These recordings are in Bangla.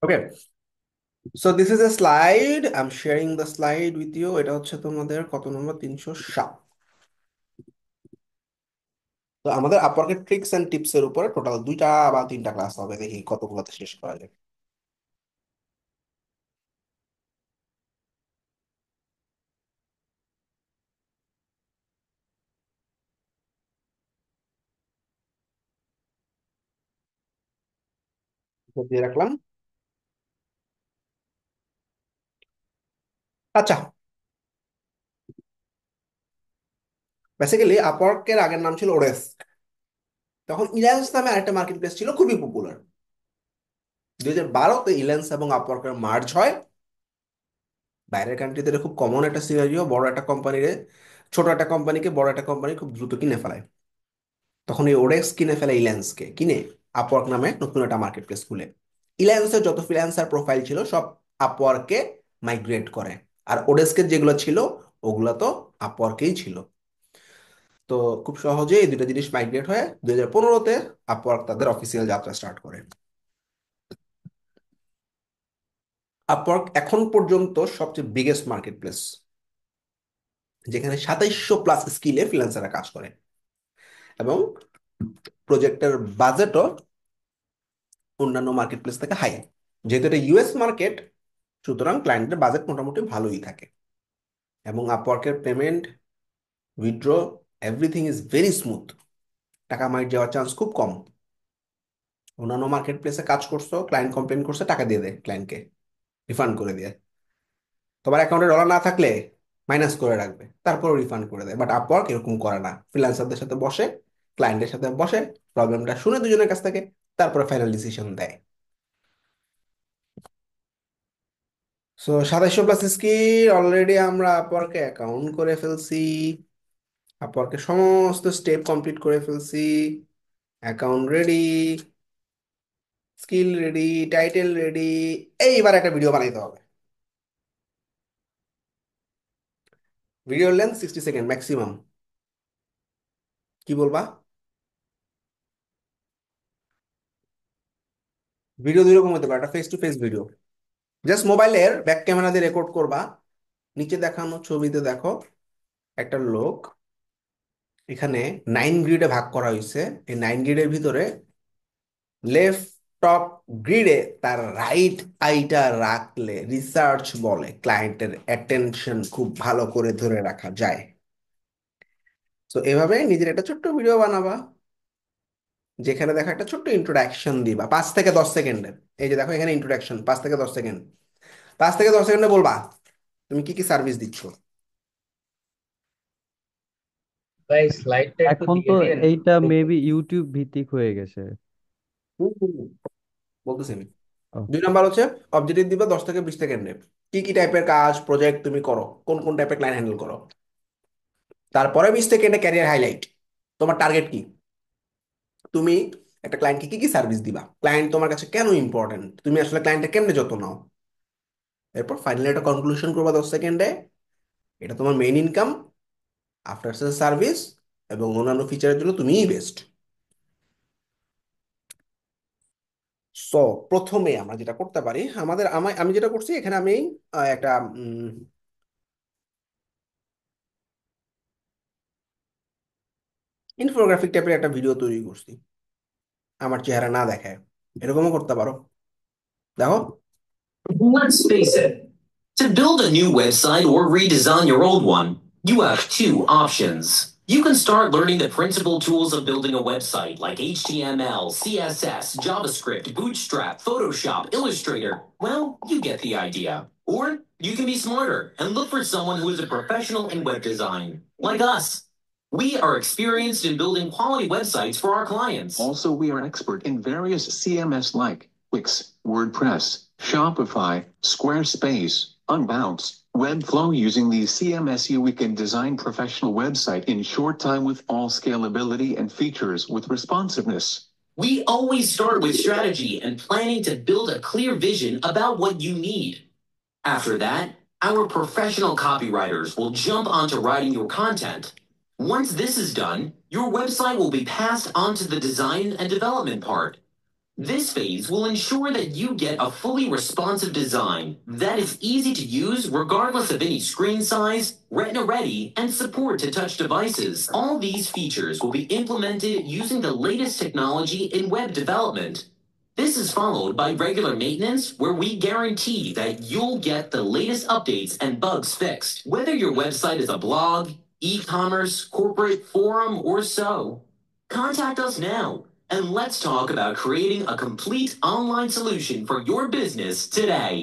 Okay, so this is a slide, I am sharing the slide with you. এটা হচ্ছে তোমাদের কত নম্বর, 307। তো আমাদের আপওয়ার্কের ট্রিক্স এন্ড টিপস এর উপরে টোটাল 2টা বা 3টা ক্লাস হবে, দেখি কতগুলোতে শেষ করা যায়। তো দিয়ে রাখলাম। আচ্ছা, বেসিক্যালি আপওয়ার্কের আগের নাম ছিল ওডেস্ক। তখন ইল্যান্স নামে আরেকটা মার্কেট প্লেস ছিল, খুবই পপুলার। 2012-তে ইল্যান্স এবং আপওয়ার্কের মার্জ হয়। বাইরের কান্ট্রিতে খুব কমন একটা সিনারিও, বড় একটা কোম্পানির ছোট একটা কোম্পানিকে বড় একটা কোম্পানি খুব দ্রুত কিনে ফেলায়। তখন এই ওডেক্স কিনে ফেলে ইল্যান্সকে, কিনে আপওয়ার্ক নামে নতুন একটা মার্কেট প্লেস খুলে ইল্যান্সের যত ফ্রিল্যান্সার প্রোফাইল ছিল সব আপওয়ার্কে মাইগ্রেট করে। আর ওডেস্কের যেগুলো ছিল ওগুলো তো আপওয়ার্কেই ছিল। তো খুব সহজে এই দুটো জিনিস মাইগ্রেট হয়ে 2015-তে আপওয়ার্ক তাদের অফিসিয়াল যাত্রা স্টার্ট করে। আপওয়ার্ক এখন পর্যন্ত সবচেয়ে বিগেস্ট মার্কেট প্লেস, যেখানে 2700+ স্কিলে ফ্রিল্যান্সাররা কাজ করে, এবং প্রজেক্টের বাজেটও অন্যান্য মার্কেট প্লেস থেকে হাই। যেহেতু এটা ইউএস মার্কেট, সুতরাং ক্লায়েন্টের বাজেট মোটামুটি ভালোই থাকে। এবং আপওয়ার্কের payment, withdraw, everything is very smooth. টাকা মাইট যাওয়ার চান্স খুব কম। অন্যান্য মার্কেট প্লেসে কাজ করছো, ক্লায়েন্ট কমপ্লেন করছে, টাকা দিয়ে দেয় ক্লায়েন্টকে, রিফান্ড করে দিয়ে। তোমার অ্যাকাউন্টে ডলার না থাকলে মাইনাস করে রাখবে, তারপর রিফান্ড করে দেয়। বাট আপওয়ার্ক এরকম করে না, ফ্রিল্যান্সারদের সাথে বসে, ক্লায়েন্টের সাথে বসে, প্রবলেমটা শুনে দুজনের কাছ থেকে, তারপরে ফাইনাল ডিসিশন দেয়। সো 2700+ স্কিল অলরেডি আমরা আপওয়ার্কে অ্যাকাউন্ট করে ফেলছি, আপওয়ার্কের সমস্ত স্টেপ কমপ্লিট করে ফেলছি। Account ready, skill ready, title ready. এইবার একটা ভিডিও বানাইতে হবে। Video length 60 second maximum. কি বলবা? ভিডিও দুই রকম হতে পারে, একটা face to face video, just মোবাইলের ব্যাক ক্যামেরা দিয়ে রেকর্ড করবা। নিচে দেখানো ছবিতে দেখো একটা লোক, এখানে 9 গ্রিডে ভাগ করা হয়েছে। এই 9 গ্রিডের ভিতরে লেফট টপ গ্রিডে তার রাইট আইটা রাখলে রিসার্চ বলে ক্লায়েন্টের অ্যাটেনশন খুব ভালো করে ধরে রাখা যায়। তো এভাবে নিজের একটা ছোট্ট ভিডিও বানাবা, যেখানে দেখো একটা ছোট্ট ইন্ট্রোডাকশন দিবা 5 থেকে 10 সেকেন্ডের। এই যে দেখো এখানে ইন্ট্রোডাকশন 5 থেকে 10 সেকেন্ড। 5 থেকে 10 সেকেন্ডে বলবা তুমি কি কি সার্ভিস দিচ্ছ। ভাই স্লাইডটা একটু এখন দিয়ে তো দিয়েন। এইটা মেবি ইউটিউব ভিত্তিক হয়ে গেছে। হুম, হুম, হুম, বলতেছি আমি। ও, 2 নাম্বার হচ্ছে অবজেক্টিভ দিবা 10 থেকে 20 সেকেন্ডে, কি কি টাইপের কাজ প্রজেক্ট তুমি করো, কোন কোন টাইপের ক্লায়েন্ট হ্যান্ডেল করো। তারপরে 20 সেকেন্ডে ক্যারিয়ার হাইলাইট, তোমার টার্গেট কি, তুমি একটা ক্লায়েন্টকে কি কি সার্ভিস দিবা, ক্লায়েন্ট তোমার কাছে কেন ইম্পর্টেন্ট, তুমি আসলে ক্লায়েন্টের কেমনে যত্ন নাও। এরপর ফাইনালি একটা কনক্লুশন করবা 10 সেকেন্ডে, এটা তোমার main income, after sale service এবং অন্যান্য ফিচারের জন্য তুমিই বেস্ট। সো প্রথমে আমরা যেটা করতে পারি, আমি যেটা করছি এখানে আমি একটা ইনফোগ্রাফিক টাইপের একটা ভিডিও তৈরি করছি, আমার চেহারা না দেখায়। এরকমও করতে পারো, দেখো। Let's face it. To build a new website or redesign your old one, you have two options. You can start learning the principal tools of building a website like HTML, CSS, JavaScript, Bootstrap, Photoshop, Illustrator. Well, you get the idea. Or you can be smarter and look for someone who is a professional in web design, like us. We are experienced in building quality websites for our clients. Also, we are expert in various CMS like Wix, WordPress, Shopify, Squarespace, Unbounce, Webflow. Using these CMS, we can design professional website in short time with all scalability and features with responsiveness. We always start with strategy and planning to build a clear vision about what you need. After that, our professional copywriters will jump onto writing your content. Once this is done, your website will be passed on to the design and development part. This phase will ensure that you get a fully responsive design that is easy to use regardless of any screen size, retina ready, and support to touch devices. All these features will be implemented using the latest technology in web development. This is followed by regular maintenance where we guarantee that you'll get the latest updates and bugs fixed. Whether your website is a blog, e-commerce, corporate, forum, or so, contact us now and let's talk about creating a complete online solution for your business today.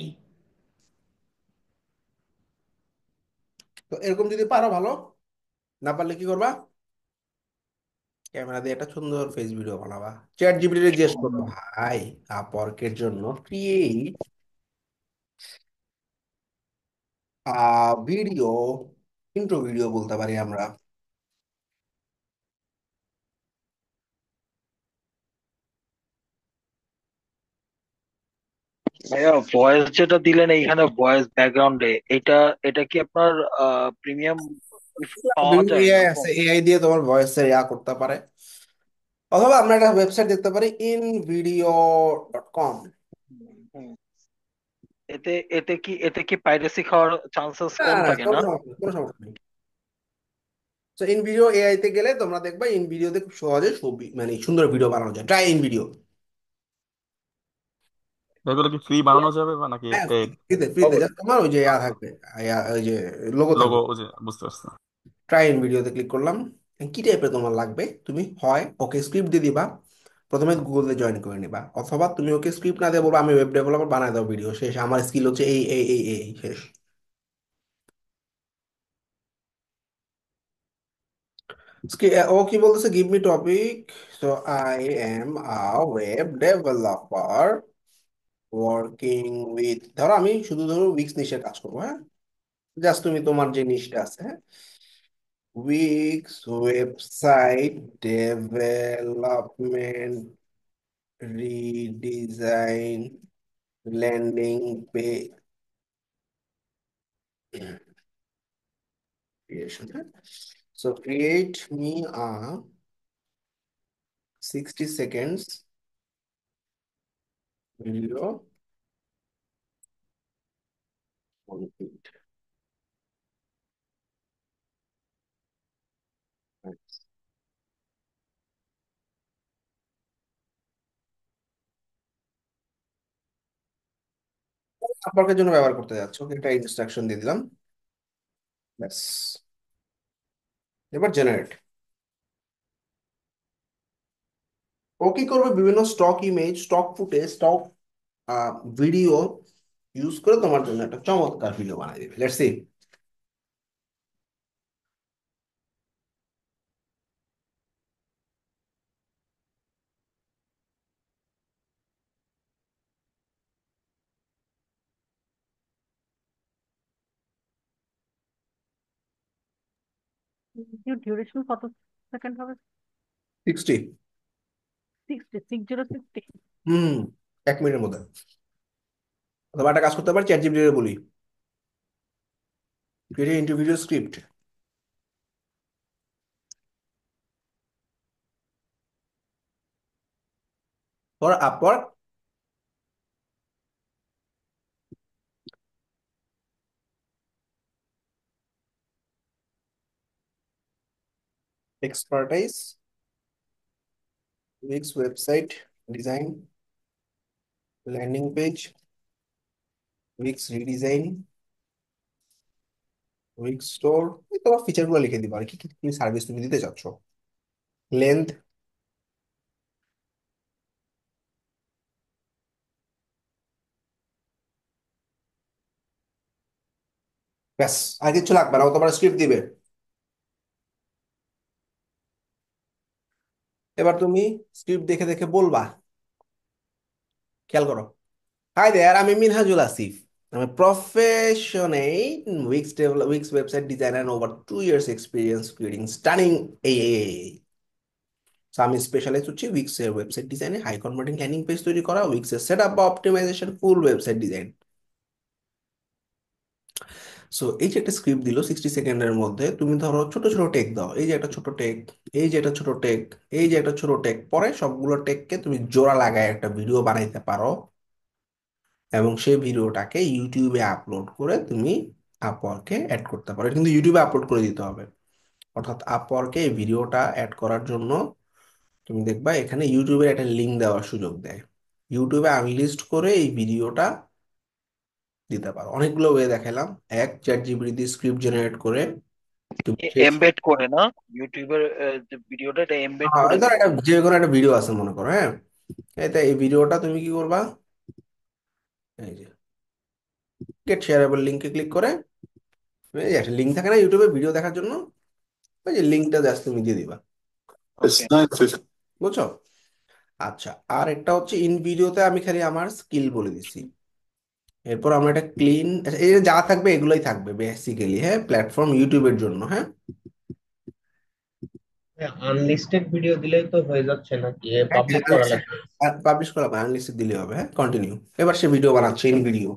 তো এরকম যদি পারো ভালো, না পারলে কি করবা? ক্যামেরা দিয়ে একটা সুন্দর ফেস ভিডিও বানাবা, চ্যাট জিপিটি তে জিজ্ঞেস করবো, হাই আপওয়ার্কের জন্য ক্রিয়েট ভিডিও, ইন্ট্রো ভিডিও বলতে পারি আমরা। ভাইয়া ভয়েস যেটা দিলেন এইখানে ভয়েস ব্যাকগ্রাউন্ডে, এটা এটা কি আপনার প্রিমিয়াম পাওয়া যায় এআই এরকম? আছে, এআই দিয়ে তোমার ভয়েসের করতে পারে, অথবা আমরা একটা ওয়েবসাইট দেখতে পারি invideo.com। হুম। এতে এতে কি পাইরেসি খাওয়ার চান্সেস না কম না, থাকে কোনো না? সমস্যা নেই, কোনো সমস্যা নেই। তো ইন ভিডিও এআই তে গেলে তোমরা দেখবা ইন ভিডিওতে খুব সহজে ছবি মানে সুন্দর ভিডিও বানানো যায়, ট্রাই ইন ভিডিও। এগুলো কি ফ্রি বানানো যাবে বা নাকি হ্যাঁ, পেড? ফ্রিতে ফ্রিতে, অবশ্যই। জাস্ট তোমার ওই যে থাকবে, ওই যে লোগো লোগো, থাকবে। ওই যে বুঝতে পারছি। ট্রাই ইন ভিডিওতে ক্লিক করলাম। কি টাইপের তোমার লাগবে, তুমি হয় ওকে স্ক্রিপ্ট দিয়ে দিবা, প্রথমে গুগলে জয়েন করে নিবা, অথবা তুমি ওকে স্ক্রিপ্ট না দিয়ে বলবো আমি ওয়েব ডেভেলপার, বানায় দাও ভিডিও, শেষ, আমার স্কিল হচ্ছে এই এই এই এই শেষ। ও কি বলতেছে, give me topic, so I am a web developer working with, ধরো আমি শুধু ধরো উইক্স নিশে কাজ করবো, হ্যাঁ, জাস্ট তুমি তোমার যে নিশটা আছে, হ্যাঁ, weeks website development, redesign, landing page creation, হ্যাঁ? So create me a 60 seconds video on it. সম্পর্কের জন্য ব্যবহার করতে যাচ্ছ, ওকে একটা ইনস্ট্রাকশন দিয়ে দিলাম, ব্যাস। এবার জেনারেট। ও কি করবে, বিভিন্ন stock image, stock footage, stock video use করে তোমার জন্য একটা চমৎকার ভিডিও বানিয়ে দিবে। Let's see. ভিডিও ডিউরেশন কত সেকেন্ড হবে? 60। 60 হুম, 1 মিনিটের মধ্যে। অথবা একটা কাজ করতে পারি, চ্যাট জিপিটি বলি create interview script for Upwork expertise, Wix website design, landing page, Wix redesign, Wix store, এই তোমার ফিচার গুলো লিখে দিবা আর কি কি তুমি সার্ভিস তুমি দিতে চাচ্ছ, লেন্থ, ব্যাস, আর কিছু লাগবে না, ও তোমার স্ক্রিপ্ট দিবে। এবার তুমি স্ক্রিপ্ট দেখে দেখে বলবা, খেয়াল করো, হাই দেয়ার, আমি Minhajul Asif, I'm a professional Wix website designer and over 2 years experience creating stunning AA. So আমি স্পেশালাইজ হচ্ছি উইক্স এর ওয়েবসাইট ডিজাইনে, হাই কনভার্টিং ল্যান্ডিং পেজ তৈরি করা, উইক্স এর সেটআপ বা optimisation, full website design. So এই যে একটা স্ক্রিপ্ট দিল 60 সেকেন্ডের মধ্যে, তুমি ধরো ছোট ছোট টেক দাও, এই যে একটা ছোট টেক, এই যে একটা ছোট টেক, এই যে একটা ছোট টেক, পরে সবগুলো টেককে তুমি জোড়া লাগায় একটা ভিডিও বানাইতে পারো, এবং সেই ভিডিওটাকে ইউটিউবে আপলোড করে তুমি আপওয়ার্কে অ্যাড করতে পারো। এটা কিন্তু ইউটিউবে আপলোড করে দিতে হবে। অর্থাৎ আপওয়ার্কে এই ভিডিওটা অ্যাড করার জন্য তুমি দেখবা এখানে ইউটিউবের একটা লিঙ্ক দেওয়ার সুযোগ দেয়। ইউটিউবে আনলিস্ট করে এই ভিডিওটা দিতে পারো। অনেকগুলো ওয়ে দেখালাম। এক, চ্যাট জিপিটি দিয়ে স্ক্রিপ্ট জেনারেট করে তুমি সেই এমবেড করে না, ইউটিউবের যে ভিডিওটা এটা এমবেড করে ধর দিব। একটা যে কোনো একটা ভিডিও আছে মনে করো, হ্যাঁ, এতে এই ভিডিওটা তুমি কি করবা, এই যে গেট শেয়ারেবল লিঙ্কে ক্লিক করে, এই যে একটা লিঙ্ক থাকে না ইউটিউবে ভিডিও দেখার জন্য, ওই যে লিঙ্কটা জাস্ট তুমি দিয়ে দিবা। ওকে। বুঝছো? আচ্ছা, আর একটা হচ্ছে ইন ভিডিওতে আমি খালি আমার স্কিল বলে দিছি। এরপর আমরা একটা ক্লিন, এই যে যা থাকবে এগুলোই থাকবে বেসিক্যালি, হ্যাঁ, প্ল্যাটফর্ম ইউটিউবের জন্য, হ্যাঁ। আনলিস্টেড ভিডিও দিলেই তো হয়ে যাচ্ছে নাকি, পাবলিক করা লাগবে? পাবলিশ করা আনলিস্টেড দিলে হবে, হ্যাঁ, কন্টিনিউ। এবার সে ভিডিও বানাচ্ছে ইন ভিডিও।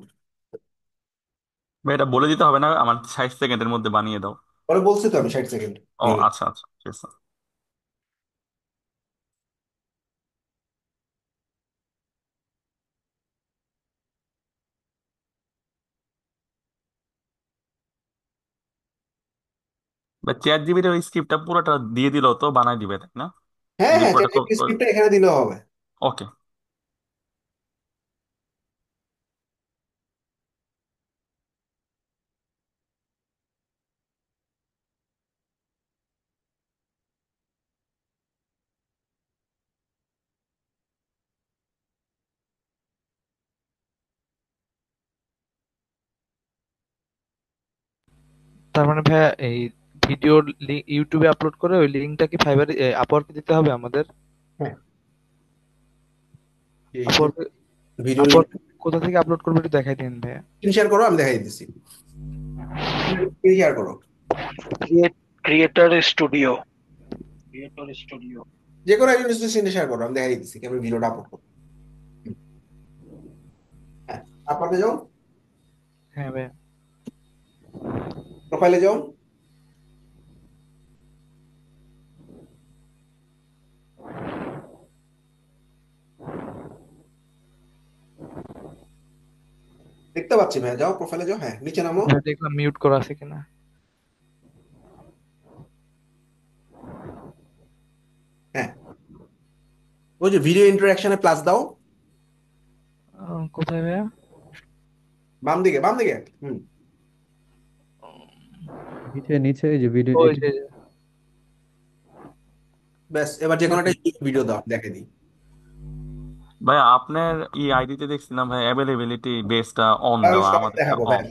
ভাই এটা বলে দিতে হবে না, আমার 60 সেকেন্ডের মধ্যে বানিয়ে দাও। পরে বলছি তো আমি 60 সেকেন্ড। ও আচ্ছা আচ্ছা, ঠিক আছে। ভাই চ্যাট জিপিটির ওই স্ক্রিপ্টটা পুরোটা দিয়ে দিলেও তো বানাই দিবে, তাই না? হ্যাঁ যদি হ্যাঁ, পুরোটা স্ক্রিপ্টটা এখানে দিলেও হবে। ওকে। তার মানে ভাইয়া এই ভিডিও ইউটিউবে আপলোড করে ওই লিঙ্কটা কি ফাইবারে আপওয়ার্কে দিতে হবে আমাদের? হ্যাঁ, আপওয়ার্কে ভিডিও লিঙ্ক আপওয়ার্ক কোথা থেকে আপলোড করবে একটু দেখাই দিন ভাইয়া। স্ক্রিন শেয়ার করো, আমি দেখাই দিচ্ছি। স্ক্রিন শেয়ার করো, ক্রিয়েটর স্টুডিও, ক্রিয়েটর স্টুডিও। যে কোনো একজন স্ক্রিন শেয়ার করো, আমি দেখাই দিচ্ছি কিভাবে ভিডিওটা আপলোড করো। হ্যাঁ, আপলোডে যাও, হ্যাঁ ভাইয়া। প্রোফাইলে যাও, দেখতে পাচ্ছি ভাইয়া, যাও প্রোফাইলে যাও, হ্যাঁ, নিচে নামো। ভাইয়া দেখলাম মিউট করা আছে কিনা। হ্যাঁ, ওই যে ভিডিও ইন্টারাকশনে প্লাস দাও, কোথায় ভাইয়া? বাম দিকে, বাম দিকে, হুম। নিচে নিচে এই যে ভিডিও ওই এডিট। যে ব্যাস, এবার যে কোনো একটা ভিডিও দাও, দেখে দিই। ভাই আপনার ই আইডিতে দেখছিলাম ভাই অ্যাভেলেবিলিটি বেসটা অন তাহলে দেওয়া, সব আমাদেরটা দেখাবো অফ। ভাইয়া,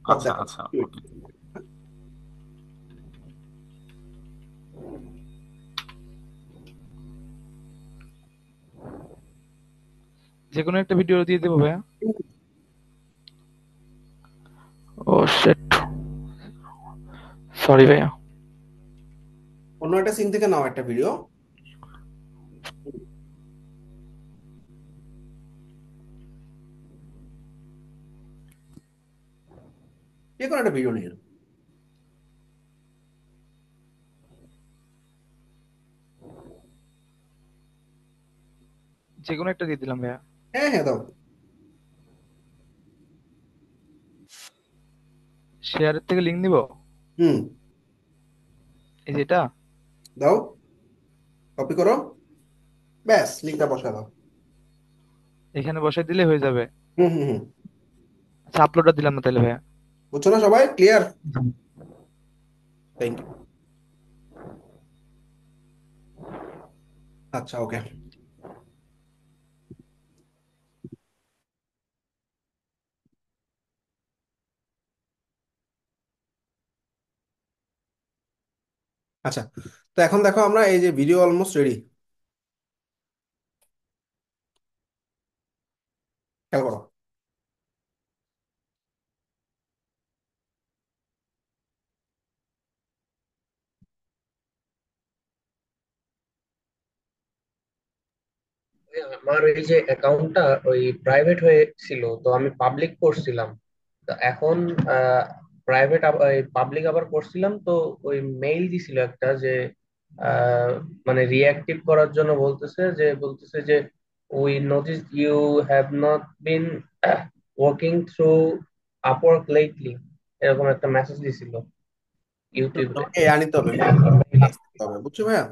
সব আচ্ছা দেখাবো। আচ্ছা, ওকে। যে কোনো একটা ভিডিও দিয়ে দেবো ভাইয়া। ও শিট, সরি ভাইয়া। অন্য একটা সিন থেকে নাও একটা ভিডিও, যে কোনো একটা ভিডিও নিয়ে নাও। যে কোনো একটা দিয়ে দিলাম ভাইয়া। হ্যাঁ হ্যাঁ, দাও। শেয়ারের থেকে লিঙ্ক দিব? হুম, এই যেটা? দাও, কপি করো, ব্যাস লিঙ্কটা বসা দাও। এখানে বসাই দিলে হয়ে যাবে? হুম হুম হুম। আচ্ছা, আপলোডটা দিলাম না তাহলে ভাইয়া। বুঝছো না সবাই, ক্লিয়ার? Thank you. আচ্ছা, ওকে। আচ্ছা, তো এখন দেখো আমরা এই যে ভিডিও অলমোস্ট রেডি, খেয়াল করো। আমার ওই যে অ্যাকাউন্টটা ওই প্রাইভেট হয়ে ছিল, তো আমি পাবলিক করছিলাম। তো এখন প্রাইভেট পাবলিক আবার করছিলাম তো ওই মেইল দিছিল একটা যে আহ, মানে রিঅ্যাক্টিভ করার জন্য বলতেছে যে we notice you have not been working through Upwork lately, এরকম একটা মেসেজ দিছিল ইউটিউবে। তোমাকে নিতে হবে, প্লাস নিতে হবে, বুঝছো ভাইয়া?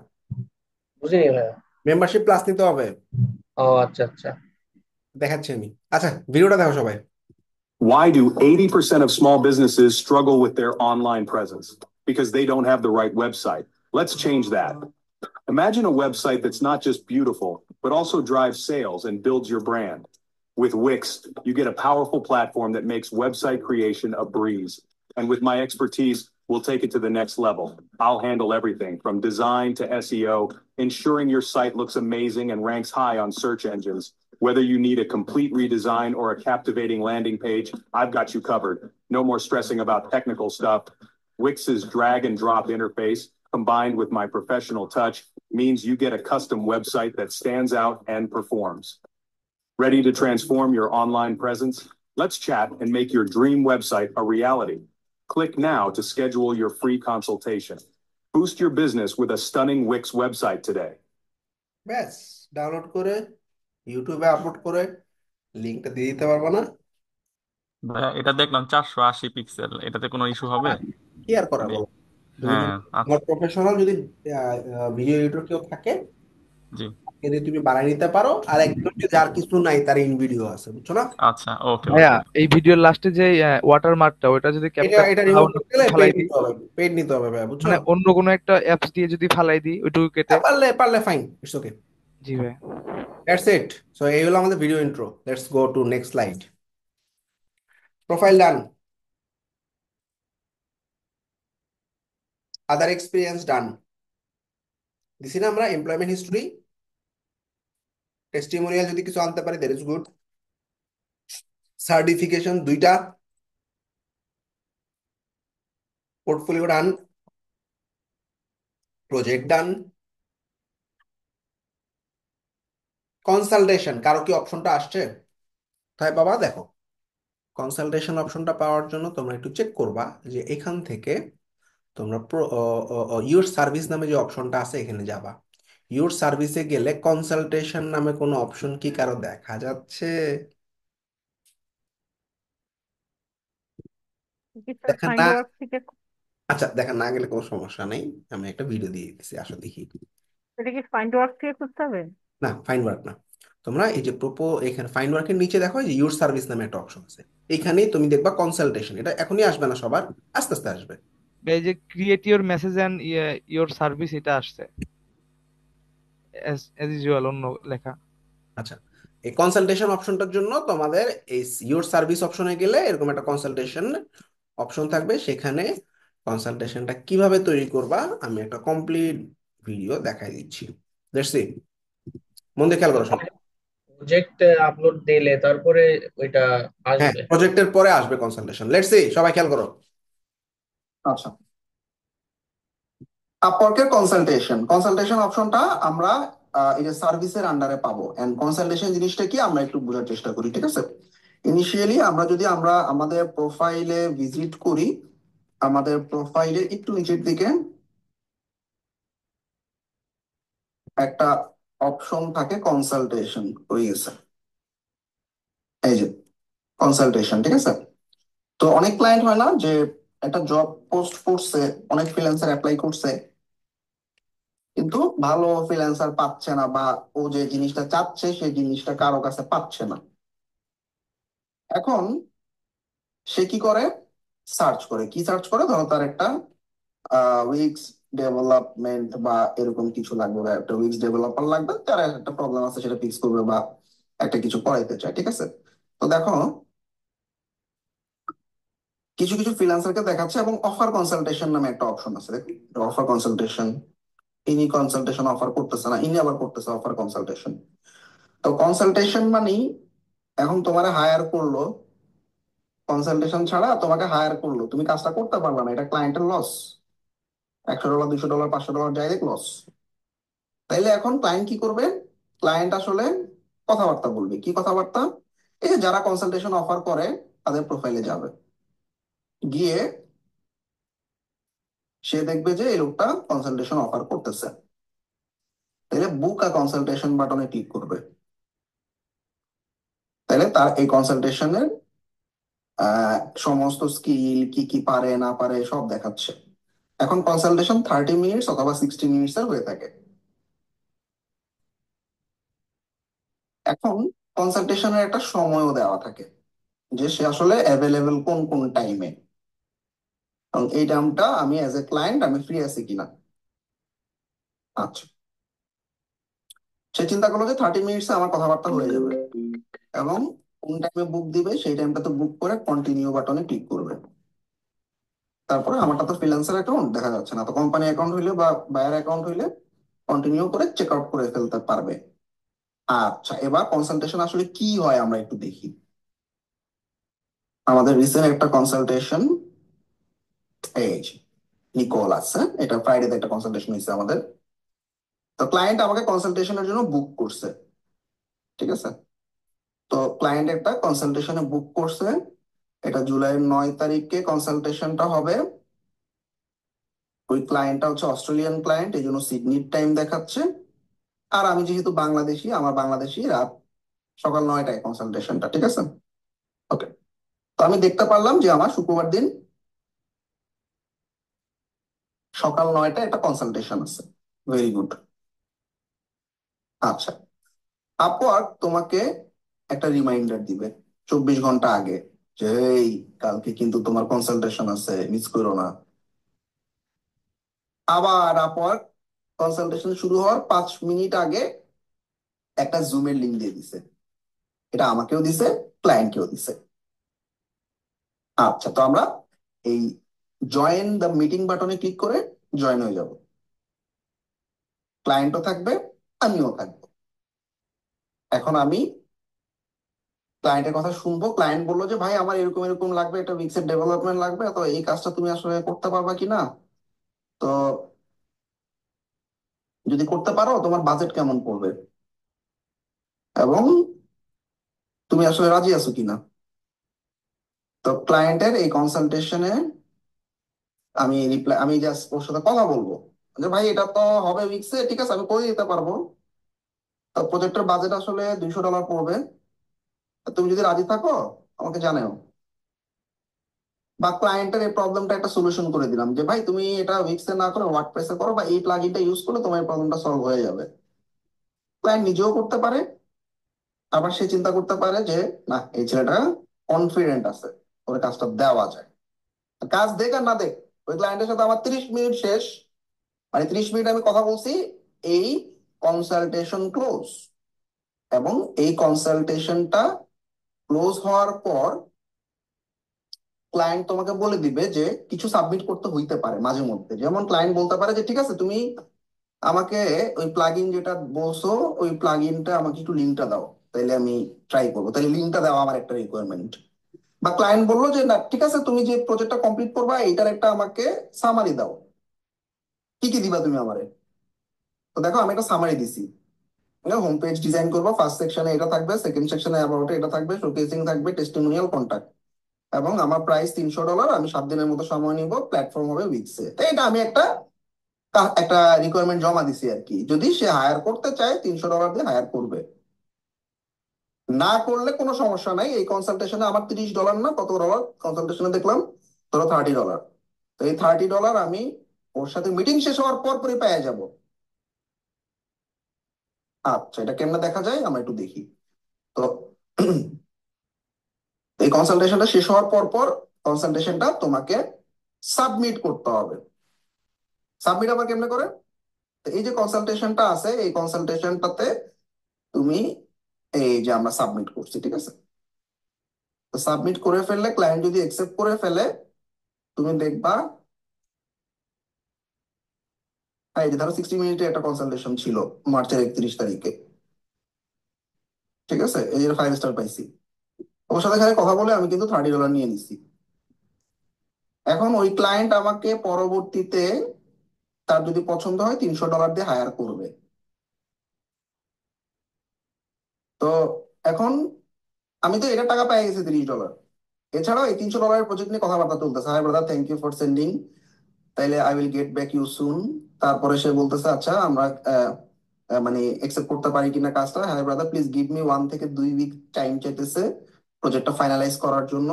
বুঝিনি ভাইয়া। মেম্বারশিপ প্লাস নিতে হবে। ও আচ্ছা আচ্ছা। দেখাচ্ছি আমি। আচ্ছা, ভিডিওটা দেখো সবাই। Why do 80% of small businesses struggle with their online presence? Because they don't have the right website. Let's change that. Imagine a website that's not just beautiful, but also drives sales and builds your brand. With Wix, you get a powerful platform that makes website creation a breeze. And with my expertise, we'll take it to the next level. I'll handle everything from design to SEO, ensuring your site looks amazing and ranks high on search engines. Whether you need a complete redesign or a captivating landing page, I've got you covered. No more stressing about technical stuff. Wix's drag and drop interface, combined with my professional touch, means you get a custom website that stands out and performs. Ready to transform your online presence? Let's chat and make your dream website a reality. Click now to schedule your free consultation. Boost your business with a stunning Wix website today. ব্যাস, ডাউনলোড করে ইউটিউবে আপলোড করে লিঙ্কটা দিয়ে দিতে পারবো না? ভাইয়া এটা দেখলাম 480 পিক্সেল, এটাতে কোনো ইস্যু হবে? কি আর করা মানে বলো? তুমি হ্যাঁ যদি আচ্ছা। তোমার প্রফেশনাল যদি ভিডিও এডিটর কেউ থাকে, জি। যদি তুমি বানাই নিতে পারো, আর একজন যে যার কিছু নাই তার ইন ভিডিও আছে, বুঝছো না? আচ্ছা, ওকে ভাইয়া ওকে। এই ভিডিওর লাস্টে যে ওয়াটারমার্কটা ওটা যদি এটা ক্যাপকাট এটা না রিমুভ অন্য করতে কিছু গেলে ফালাই পেড দিই, নিতে হবে, পেড নিতে হবে ভাই, বুঝছো? মানে অন্য কোনো একটা অ্যাপস দিয়ে যদি ফালাই দিই ওইটুকু কেটে। পারলে পারলে ফাইন, ইটস ওকে। জি ভাই। That's it. সো এই হলো আমাদের video intro. Let's go to next slide. Profile done, other experience done. দিছি না আমরা এমপ্লয়মেন্ট হিস্ট্রি, টেস্টিমোনিয়াল যদি কিছু আনতে পারি দ্যাট ইজ গুড। সার্টিফিকেশন দুইটা, পোর্টফোলিও ডান, প্রজেক্ট ডান। কনসালটেশন, কারো কি অপশনটা আসছে? তাই বাবা দেখো, কনসালটেশন অপশনটা পাওয়ার জন্য তোমরা একটু চেক করবা যে এখান থেকে তোমরা ইউর সার্ভিস নামে যে অপশনটা আছে এখানে যাবা। ইউর সার্ভিসে গেলে কনসালটেশন নামে কোনো অপশন কি কারো দেখা যাচ্ছে? দেখা ফাইন্ড না? ওয়ার্ক থেকে আচ্ছা, দেখা না গেলে কোনো সমস্যা নেই, আমি একটা ভিডিও দিয়ে দিচ্ছি, আসো দেখি। এটা কি ফাইন্ড ওয়ার্ক থেকে খুঁজতে হবে? না, ফাইন ওয়ার্ক না। তোমরা এই যে এখানে ফাইন ওয়ার্কের নিচে দেখো যে ইউর সার্ভিস নামে একটা অপশন আছে, এইখানেই তুমি দেখবা কনসালটেশন। এটা এখনই আসবে না সবার, আস্তে আস্তে আসবে। এই যে create your message and your service এটা আসছে এজ ইউজুয়াল অন্য লেখা। আচ্ছা, এই কনসালটেশন অপশনটার জন্য তোমাদের এই ইউর সার্ভিস অপশনে গেলে এরকম একটা কনসালটেশন অপশন থাকবে। সেখানে কনসালটেশনটা কিভাবে তৈরি করবা আমি একটা কমপ্লিট ভিডিও দেখাই দিচ্ছি। লেটস সি, মন দিয়ে খেয়াল করো সবাই। প্রজেক্ট আপলোড দিলে তারপরে ওইটা হ্যাঁ, আসবে। প্রজেক্টের পরে আসবে কনসালটেশন। লেটস সি, সবাই খেয়াল করো। আচ্ছা, আপওয়ার্কের কনসালটেশন কনসালটেশন অপশনটা আমরা এই যে সার্ভিসের আন্ডারে পাবো। এন্ড কনসালটেশন জিনিসটা কি আমরা একটু বোঝার চেষ্টা করি, ঠিক আছে? ইনিশিয়ালি আমরা আমাদের প্রোফাইলে ভিজিট করি। আমাদের প্রোফাইলে একটু নিচের দিকে একটা অপশন থাকে কনসালটেশন, হয়ে গেছে এই যে কনসালটেশন, ঠিক আছে? তো অনেক ক্লায়েন্ট হয় না যে একটা জব পোস্ট করছে, অনেক ফ্রিল্যান্সার অ্যাপ্লাই করছে, কিন্তু ভালো ফ্রিল্যান্সার পাচ্ছে না, বা ও যে জিনিসটা চাচ্ছে সেই জিনিসটা কারো কাছে পাচ্ছে না। এখন সে কি করে? সার্চ করে। কি সার্চ করে? ধরো তার একটা উইক্স ডেভেলপমেন্ট বা এরকম কিছু লাগবে, বা একটা উইক্স ডেভেলপার লাগবে, তার একটা প্রবলেম আছে সেটা ফিক্স করবে, বা একটা কিছু করাইতে চায়, ঠিক আছে? তো দেখো, কিছু কিছু ফ্রিল্যান্সারকে দেখাচ্ছে, এবং অফার কনসালটেশন নামে একটা অপশন আছে। অফার কনসালটেশন, ইনি কনসালটেশন অফার করতেছে না, ইনি আবার করতেছে অফার কনসালটেশন। তো কনসালটেশন মানে এখন তোমার হায়ার করলো, কনসালটেশন ছাড়া তোমাকে হায়ার করলো, তুমি কাজটা করতে পারলা না, এটা ক্লায়েন্টের লস। $100, $200, $500 direct loss. তাইলে এখন ক্লায়েন্ট কি করবে? ক্লায়েন্ট আসলে কথাবার্তা বলবে। কি কথাবার্তা? এই যে যারা কনসালটেশন অফার করে তাদের প্রোফাইলে যাবে, গিয়ে সে দেখবে যে এই লোকটা কনসালটেশন অফার করতেছে, তাহলে বুক আ কনসালটেশন বাটনে ক্লিক করবে। তাহলে তার এই কনসালটেশনের সমস্ত স্কিল কি কি পারে না পারে সব দেখাচ্ছে। এখন কনসালটেশন 30 মিনিটস অথবা 60 মিনিটস এর হয়ে থাকে। এখন কনসালটেশনের একটা সময়ও দেওয়া থাকে যে সে আসলে অ্যাভেলেবেল কোন কোন টাইমে, এবং এই টাইমটা আমি অ্যাজ এ ক্লায়েন্ট আমি ফ্রি আছি কিনা। আচ্ছা, সে চিন্তা করলো যে 30 মিনিটস আমার কথাবার্তা হয়ে যাবে, এবং কোন টাইমে বুক দিবে সেই টাইমটাতে বুক করে কন্টিনিউ বাটনে ক্লিক করবে। তারপরে আমারটা তো ফ্রিল্যান্সার অ্যাকাউন্ট দেখা যাচ্ছে না, তো কোম্পানি অ্যাকাউন্ট হইলে বা বায়ার অ্যাকাউন্ট হইলে কন্টিনিউ করে চেক আউট করে ফেলতে পারবে। আচ্ছা, এবার কনসালটেশন আসলে কি হয় আমরা একটু দেখি। আমাদের রিসেন্ট একটা কনসালটেশন, এই যে নিকোল আছে, এটা ফ্রাইডেতে একটা কনসালটেশন হয়েছে আমাদের। তো ক্লায়েন্ট আমাকে কনসালটেশনের জন্য বুক করছে, ঠিক আছে। তো ক্লায়েন্ট একটা কনসালটেশনে বুক করছে, এটা জুলাইয়ের 9 তারিখে কনসালটেশনটা হবে। ওই ক্লায়েন্টটা হচ্ছে অস্ট্রেলিয়ান ক্লায়েন্ট, এই জন্য সিডনির টাইম দেখাচ্ছে। আর আমি যেহেতু বাংলাদেশি, আমার বাংলাদেশি রাত সকাল 9টায় কনসালটেশনটা, ঠিক আছে। ওকে, তো আমি দেখতে পারলাম যে আমার শুক্রবার দিন সকাল 9টায় একটা কনসালটেশন আছে। Very good. আচ্ছা, আপওয়ার্ক তোমাকে একটা রিমাইন্ডার দিবে 24 ঘন্টা আগে যে এই কালকে কিন্তু তোমার কনসালটেশন আছে, মিস করো না। আবার আপওয়ার্ক কনসালটেশন শুরু হওয়ার 5 মিনিট আগে একটা জুমের লিঙ্ক দিয়ে দিছে। এটা আমাকেও দিছে, ক্লায়েন্টকেও দিছে। আচ্ছা, তো আমরা এই জয়েন দ্য মিটিং বাটনে ক্লিক করে জয়েন হয়ে যাব। ক্লায়েন্টও থাকবে, আমিও থাকবো। এখন আমি ক্লায়েন্টের কথা শুনবো। ক্লায়েন্ট বললো যে ভাই আমার এরকম এরকম লাগবে, একটা উইক্সের ডেভেলপমেন্ট লাগবে, তো এই কাজটা তুমি আসলে করতে পারবা কিনা। তো যদি করতে পারো তোমার বাজেট কেমন পড়বে, এবং তুমি আসলে রাজি আছো কিনা। তো ক্লায়েন্টের এই কনসালটেশনে আমি জাস্ট ওর সাথে কথা বলবো যে ভাই এটা তো হবে উইক্সে, ঠিক আছে আমি করে দিতে পারবো। তো প্রজেক্টের বাজেট আসলে $200 পড়বে, তা তুমি যদি রাজি থাকো আমাকে জানাও। বা ক্লায়েন্টের এই প্রবলেমটা একটা সলিউশন করে দিলাম যে ভাই তুমি এটা উইক্সে না করে ওয়ার্ডপ্রেসে করো, বা এই প্লাগইনটা ইউজ করলে তোমার এই প্রবলেমটা সলভ হয়ে যাবে। ক্লায়েন্ট নিজেও করতে পারে, আবার সে চিন্তা করতে পারে যে না এই ছেলেটা কনফিডেন্ট আছে, ওর কাজটা দেওয়া যায়। কাজ দেখ আর না দেখ, ওই ক্লায়েন্টের সাথে আমার 30 মিনিট শেষ, মানে 30 মিনিট আমি কথা বলছি, এই কনসালটেশন ক্লোজ। এবং এই কনসালটেশনটা ক্লোজ হওয়ার পর ক্লায়েন্ট তোমাকে বলে দিবে যে কিছু সাবমিট করতে হইতে পারে মাঝে মধ্যে। যেমন ক্লায়েন্ট বলতে পারে যে ঠিক আছে তুমি আমাকে ওই প্লাগইন যেটা বলছো ওই প্লাগইনটা আমাকে একটু লিঙ্কটা দাও, তাইলে আমি ট্রাই করবো। তাহলে লিঙ্কটা দেওয়া আমার একটা রিকোয়ারমেন্ট। বা ক্লায়েন্ট বললো যে না ঠিক আছে তুমি যে প্রজেক্টটা কমপ্লিট করবা এইটার একটা আমাকে সামারি দাও, কি কি দিবা তুমি আমারে। তো দেখো আমি একটা সামারি দিছি। হোম পেজ ডিজাইন করবো, ফার্স্ট সেকশনে এটা থাকবে, সেকেন্ড সেকশনে অ্যাবাউট এটা থাকবে, শোকেসিং থাকবে, টেস্টিমোনিয়াল, কন্টাক্ট। এবং আমার প্রাইস $300, আমি 7 দিনের মতো সময় নিব, প্ল্যাটফর্ম হবে উইক্সে। তো এটা আমি একটা রিকোয়ারমেন্ট জমা দিছি আর কি। যদি সে হায়ার করতে চায় $300 দিয়ে হায়ার করবে, না করলে কোনো সমস্যা নাই। এই কনসালটেশনে আমার $30 না কত ডলার কনসালটেশনে দেখলাম, ধরো $30। তো এই $30 আমি ওর সাথে মিটিং শেষ হওয়ার পর পরই পেয়ে যাব। আচ্ছা, এটা কেমনে দেখা যায় আমরা একটু দেখি। তো এই কনসালটেশনটা শেষ হওয়ার পর পর কনসালটেশনটা তোমাকে সাবমিট করতে হবে। সাবমিট আবার কেমনে করে, তো এই যে কনসালটেশনটা আছে এই কনসালটেশনটাতে তুমি এই যে আমরা সাবমিট করছি, ঠিক আছে। তো সাবমিট করে ফেললে ক্লায়েন্ট যদি একসেপ্ট করে ফেলে তুমি দেখবা, এই যে ধরো 60 মিনিটের একটা কনসালটেশন ছিল মার্চের 31 তারিখে, ঠিক আছে। এই যে 5 স্টার পাইছি। ওর সাথে খালি কথা বলে আমি কিন্তু $30 নিয়ে নিছি। এখন ওই ক্লায়েন্ট আমাকে পরবর্তীতে তার যদি পছন্দ হয় $300 দিয়ে হায়ার করবে। তো এখন আমি তো এটা টাকা পেয়ে গেছি $30। এছাড়াও এই $300 প্রজেক্ট নিয়ে কথাবার্তা চলতেছে, hi brother thank you for sending তাইলে I will get back you soon. তারপরে সে বলতেছে আচ্ছা আমরা মানে একসেপ্ট করতে পারি কিনা কাজটা। হ্যাঁ ব্রাদার প্লিজ গিভ মি 1 থেকে 2 উইক টাইম চাইতেছে প্রজেক্টটা ফাইনালাইজ করার জন্য।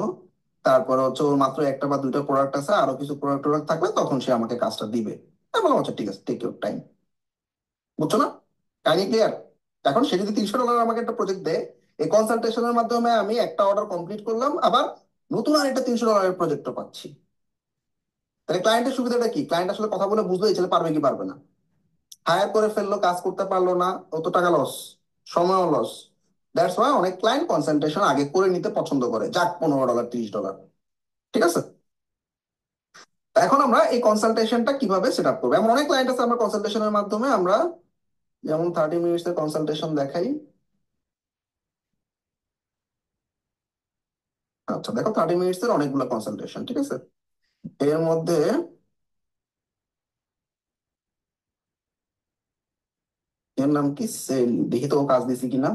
তারপরে হচ্ছে ওর মাত্র একটা বা দুইটা প্রোডাক্ট আছে, আরো কিছু প্রোডাক্ট থাকলে তখন সে আমাকে কাজটা দিবে। আমি বললাম আচ্ছা ঠিক আছে, টেক ইউর টাইম। বুঝছো না? কাহিনী ক্লিয়ার? এখন সে যদি $300 আমাকে একটা প্রজেক্ট দেয়, এই কনসালটেশনের মাধ্যমে আমি একটা অর্ডার কমপ্লিট করলাম, আবার নতুন আরেকটা $300 প্রজেক্টও পাচ্ছি। তাহলে ক্লায়েন্টের সুবিধাটা কি? ক্লায়েন্ট আসলে কথা বলে বুঝলো এই ছেলে পারবে কি পারবে না। হায়ার করে ফেললো, কাজ করতে পারলো না, অত টাকা লস, সময়ও লস। দ্যাটস ওয়াই অনেক ক্লায়েন্ট কনসালটেশন আগে করে নিতে পছন্দ করে, যাক $15 $30। ঠিক আছে? তা এখন আমরা এই কনসালটেশনটা কিভাবে সেট আপ করবো? এমন অনেক ক্লায়েন্ট আছে, আমরা কনসালটেশনের মাধ্যমে আমরা যেমন 30 মিনিটস এর কনসালটেশন দেখাই। আচ্ছা দেখো, 30 মিনিটস এর অনেকগুলো কনসালটেশন, ঠিক আছে? এর মধ্যে এর নাম কি সেল, দেখি তো ও কাজ দিছি কিনা।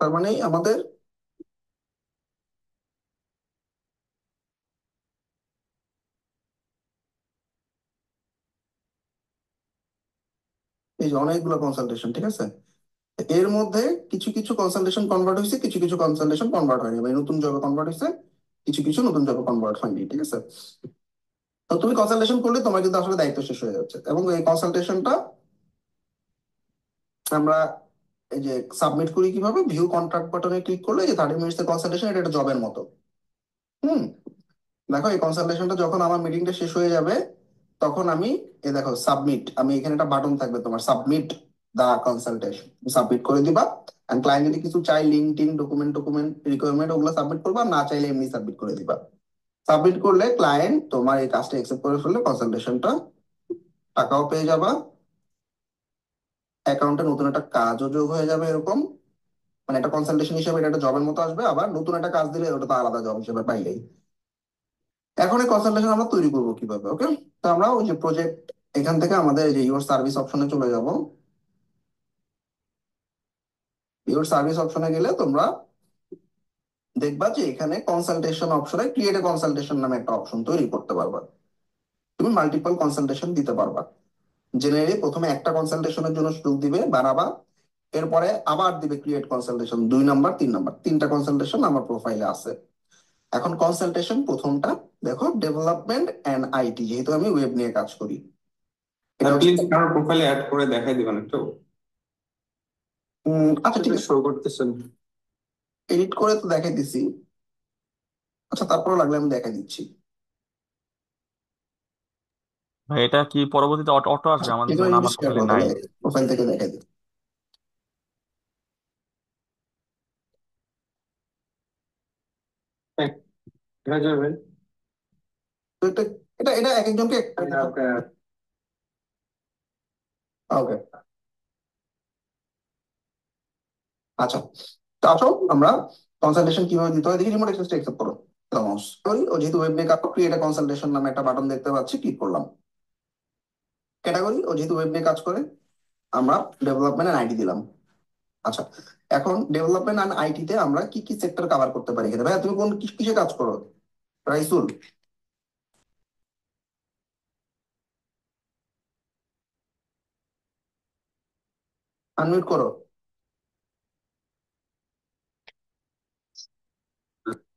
তার মানে আমাদের এই যে অনেকগুলো কনসালটেশন, ঠিক আছে? এর মধ্যে কিছু কিছু কনসালটেশন কনভার্ট হয়েছে, কিছু কিছু কনসালটেশন কনভার্ট হয়নি, মানে নতুন জবে কনভার্ট হয়েছে, কিছু কিছু নতুন জবে কনভার্ট হয়নি, ঠিক আছে? তো তুমি কনসালটেশন করলে তোমার কিন্তু আসলে দায়িত্ব শেষ হয়ে যাচ্ছে, এবং এই কনসালটেশনটা আমরা এই যে সাবমিট করি কিভাবে, ভিউ কন্ট্রাক্ট বাটনে ক্লিক করলে এই যে 30 মিনিটস এর কনসালটেশন, এটা একটা জবের মতো। হুম। দেখো এই কনসালটেশনটা যখন আমার মিটিংটা শেষ হয়ে যাবে, তখন আমি এই দেখো সাবমিট, আমি এখানে একটা বাটন থাকবে তোমার, সাবমিট দা কনসালটেশন, সাবমিট করে দিবা। এন্ড ক্লায়েন্ট যদি কিছু চাই, লিঙ্ক টিঙ্ক ডকুমেন্ট টকুমেন্ট রিকোয়ারমেন্ট, ওগুলো সাবমিট করবা, না চাইলে এমনি সাবমিট করে দিবা। সাবমিট করলে ক্লায়েন্ট তোমার এই কাজটা অ্যাকসেপ্ট করে ফেললে কনসালটেশনটা, টাকাও পেয়ে যাবা, অ্যাকাউন্টে নতুন একটা কাজও যোগ হয়ে যাবে এরকম। মানে একটা কনসালটেশন হিসেবে এটা একটা জবের মতো আসবে, আবার নতুন একটা কাজ দিলে ওটা তো আলাদা জব হিসেবে পাইলেই। এখন এই কনসালটেশন আমরা তৈরি করবো কিভাবে? ওকে, তো আমরা ওই যে প্রজেক্ট, এখান থেকে আমাদের এই যে ইউর সার্ভিস অপশনে চলে যাব। ইউর সার্ভিস অপশনে গেলে তোমরা দেখবা যে এখানে কনসালটেশন অপশনে ক্রিয়েট এ কনসালটেশন নামে একটা অপশন তৈরি করতে পারবা। তুমি মাল্টিপল কনসালটেশন দিতে পারবা। জেনারেলি প্রথমে একটা কনসালটেশনের জন্য সুযোগ দিবে, বাড়াবা, এরপরে আবার দিবে ক্রিয়েট কনসালটেশন 2 নাম্বার 3 নাম্বার, 3টা কনসালটেশন আমার প্রোফাইলে আছে। এখন কনসালটেশন প্রথমটা দেখো, ডেভেলপমেন্ট এন্ড আইটি, যেহেতু আমি ওয়েব নিয়ে কাজ করি, এটা হচ্ছে প্লিজ কারোর প্রোফাইলে অ্যাড করে দেখাই দিবেন একটু। আচ্ছা ঠিক আছে, শো করতেছেন। এডিট করে তো দেখাই দিছি। আচ্ছা তারপরে লাগলে আমি দেখাই দিচ্ছি। ভাই এটা কি পরবর্তীতে অটো অটো আসবে? আচ্ছা আমাদের এটা যেমন ইংলিশ আমার শেয়ার প্রোফাইলে করো, নাই। তাহলে প্রোফাইল থেকে দেখাই দিই। হয়ে যাবে। তো এটা এটা এটা এক একজনকে ওকে। আচ্ছা, তো আসো আমরা কনসালটেশন কিভাবে দিতে হয় দেখি। রিমোট অ্যাক্সেসটা অ্যাকসেপ্ট করো, মাউস করি ও, যেহেতু ওয়েব নিয়ে কাজ করি, ক্রিয়েট কনসালটেশন নামে একটা বাটন দেখতে পাচ্ছি, ক্লিক করলাম। ক্যাটাগরি ও, যেহেতু ওয়েব নিয়ে কাজ করে, আমরা ডেভেলপমেন্ট এন্ড আইটি দিলাম। আচ্ছা, এখন ডেভেলপমেন্ট এন্ড আইটি তে আমরা কি কি সেক্টর কভার করতে পারি এখানে? ভাইয়া তুমি কোন কিসে কাজ করো রাইসুল? আনমিউট করো।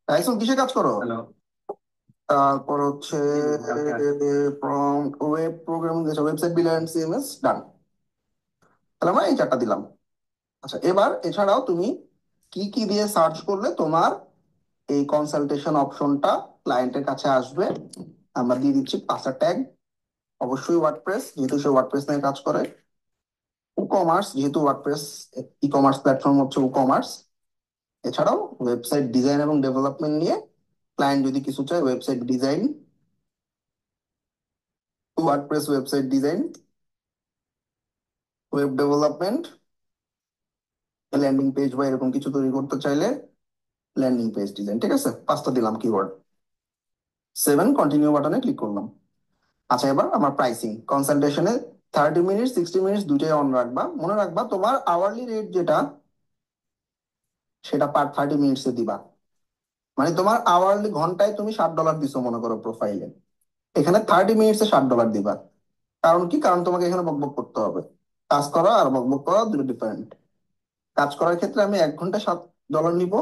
রাইসুল কিসে কাজ করো? হ্যালো। তারপর হচ্ছে web programming, website builder and CMS done. তাহলে আমরা এই 4টা দিলাম। আচ্ছা, এবার এছাড়াও তুমি কি কি দিয়ে সার্চ করলে তোমার এই কনসালটেশন অপশনটা ক্লায়েন্টের কাছে আসবে? আমরা দিয়ে দিচ্ছি 5টা ট্যাগ। অবশ্যই ওয়ার্ডপ্রেস, যেহেতু সে ওয়ার্ডপ্রেস নিয়ে কাজ করে। কমার্স, যেহেতু ওয়ার্ডপ্রেস ই কমার্স প্ল্যাটফর্ম হচ্ছে কমার্স। এছাড়াও ওয়েবসাইট ডিজাইন এবং ডেভেলপমেন্ট নিয়ে ক্লায়েন্ট যদি কিছু চায়, website design, WordPress website design, web development, landing page বা এরকম কিছু তৈরি করতে চাইলে ল্যান্ডিং পেজ ডিজাইন। ঠিক আছে, 5টা দিলাম কিওয়ার্ড। 7 কন্টিনিউ বাটনে ক্লিক করলাম। আচ্ছা, এবার আমার প্রাইসিং কনসালটেশনে 30 মিনিট 60 মিনিট দুইটাই অন রাখবা। মনে রাখবা তোমার আওয়ারলি রেট যেটা সেটা পার 30 মিনিটসে দিবা। মানে তোমার আওয়ারলি ঘন্টায় তুমি $60 দিছো মনে করো প্রোফাইলে, এখানে 30 মিনিটসে $60 দিবা। কারণ কি? কারণ তোমাকে এখানে বকবক করতে হবে। কাজ করা আর বকবক করা দুটো ডিফারেন্ট। কাজ করার ক্ষেত্রে আমি 1 ঘন্টা $7 নিব,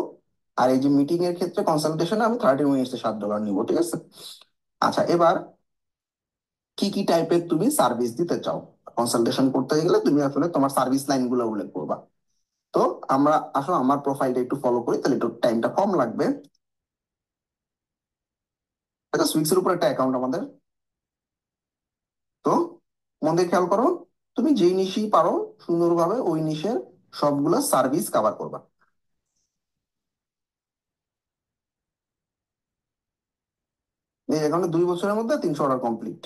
আর এই যে মিটিং এর ক্ষেত্রে কনসালটেশনে আমি 30 মিনিটসে $7 নিব, ঠিক আছে? আচ্ছা, এবার কি কি টাইপের তুমি সার্ভিস দিতে চাও? কনসালটেশন করতে গেলে তুমি আসলে তোমার সার্ভিস লাইন গুলো উল্লেখ করবা। তো আমরা আসলে আমার প্রোফাইলটা একটু ফলো করি, তাহলে একটু টাইমটা কম লাগবে। এটা সুইক্সের উপর একটা অ্যাকাউন্ট আমাদের। তো মন দিয়ে খেয়াল করো, তুমি যেই নিশেই পারো সুন্দরভাবে ওই নিশের সবগুলো সার্ভিস কভার করবা। এই অ্যাকাউন্টে 2 বছরের মধ্যে 300 অর্ডার কমপ্লিট।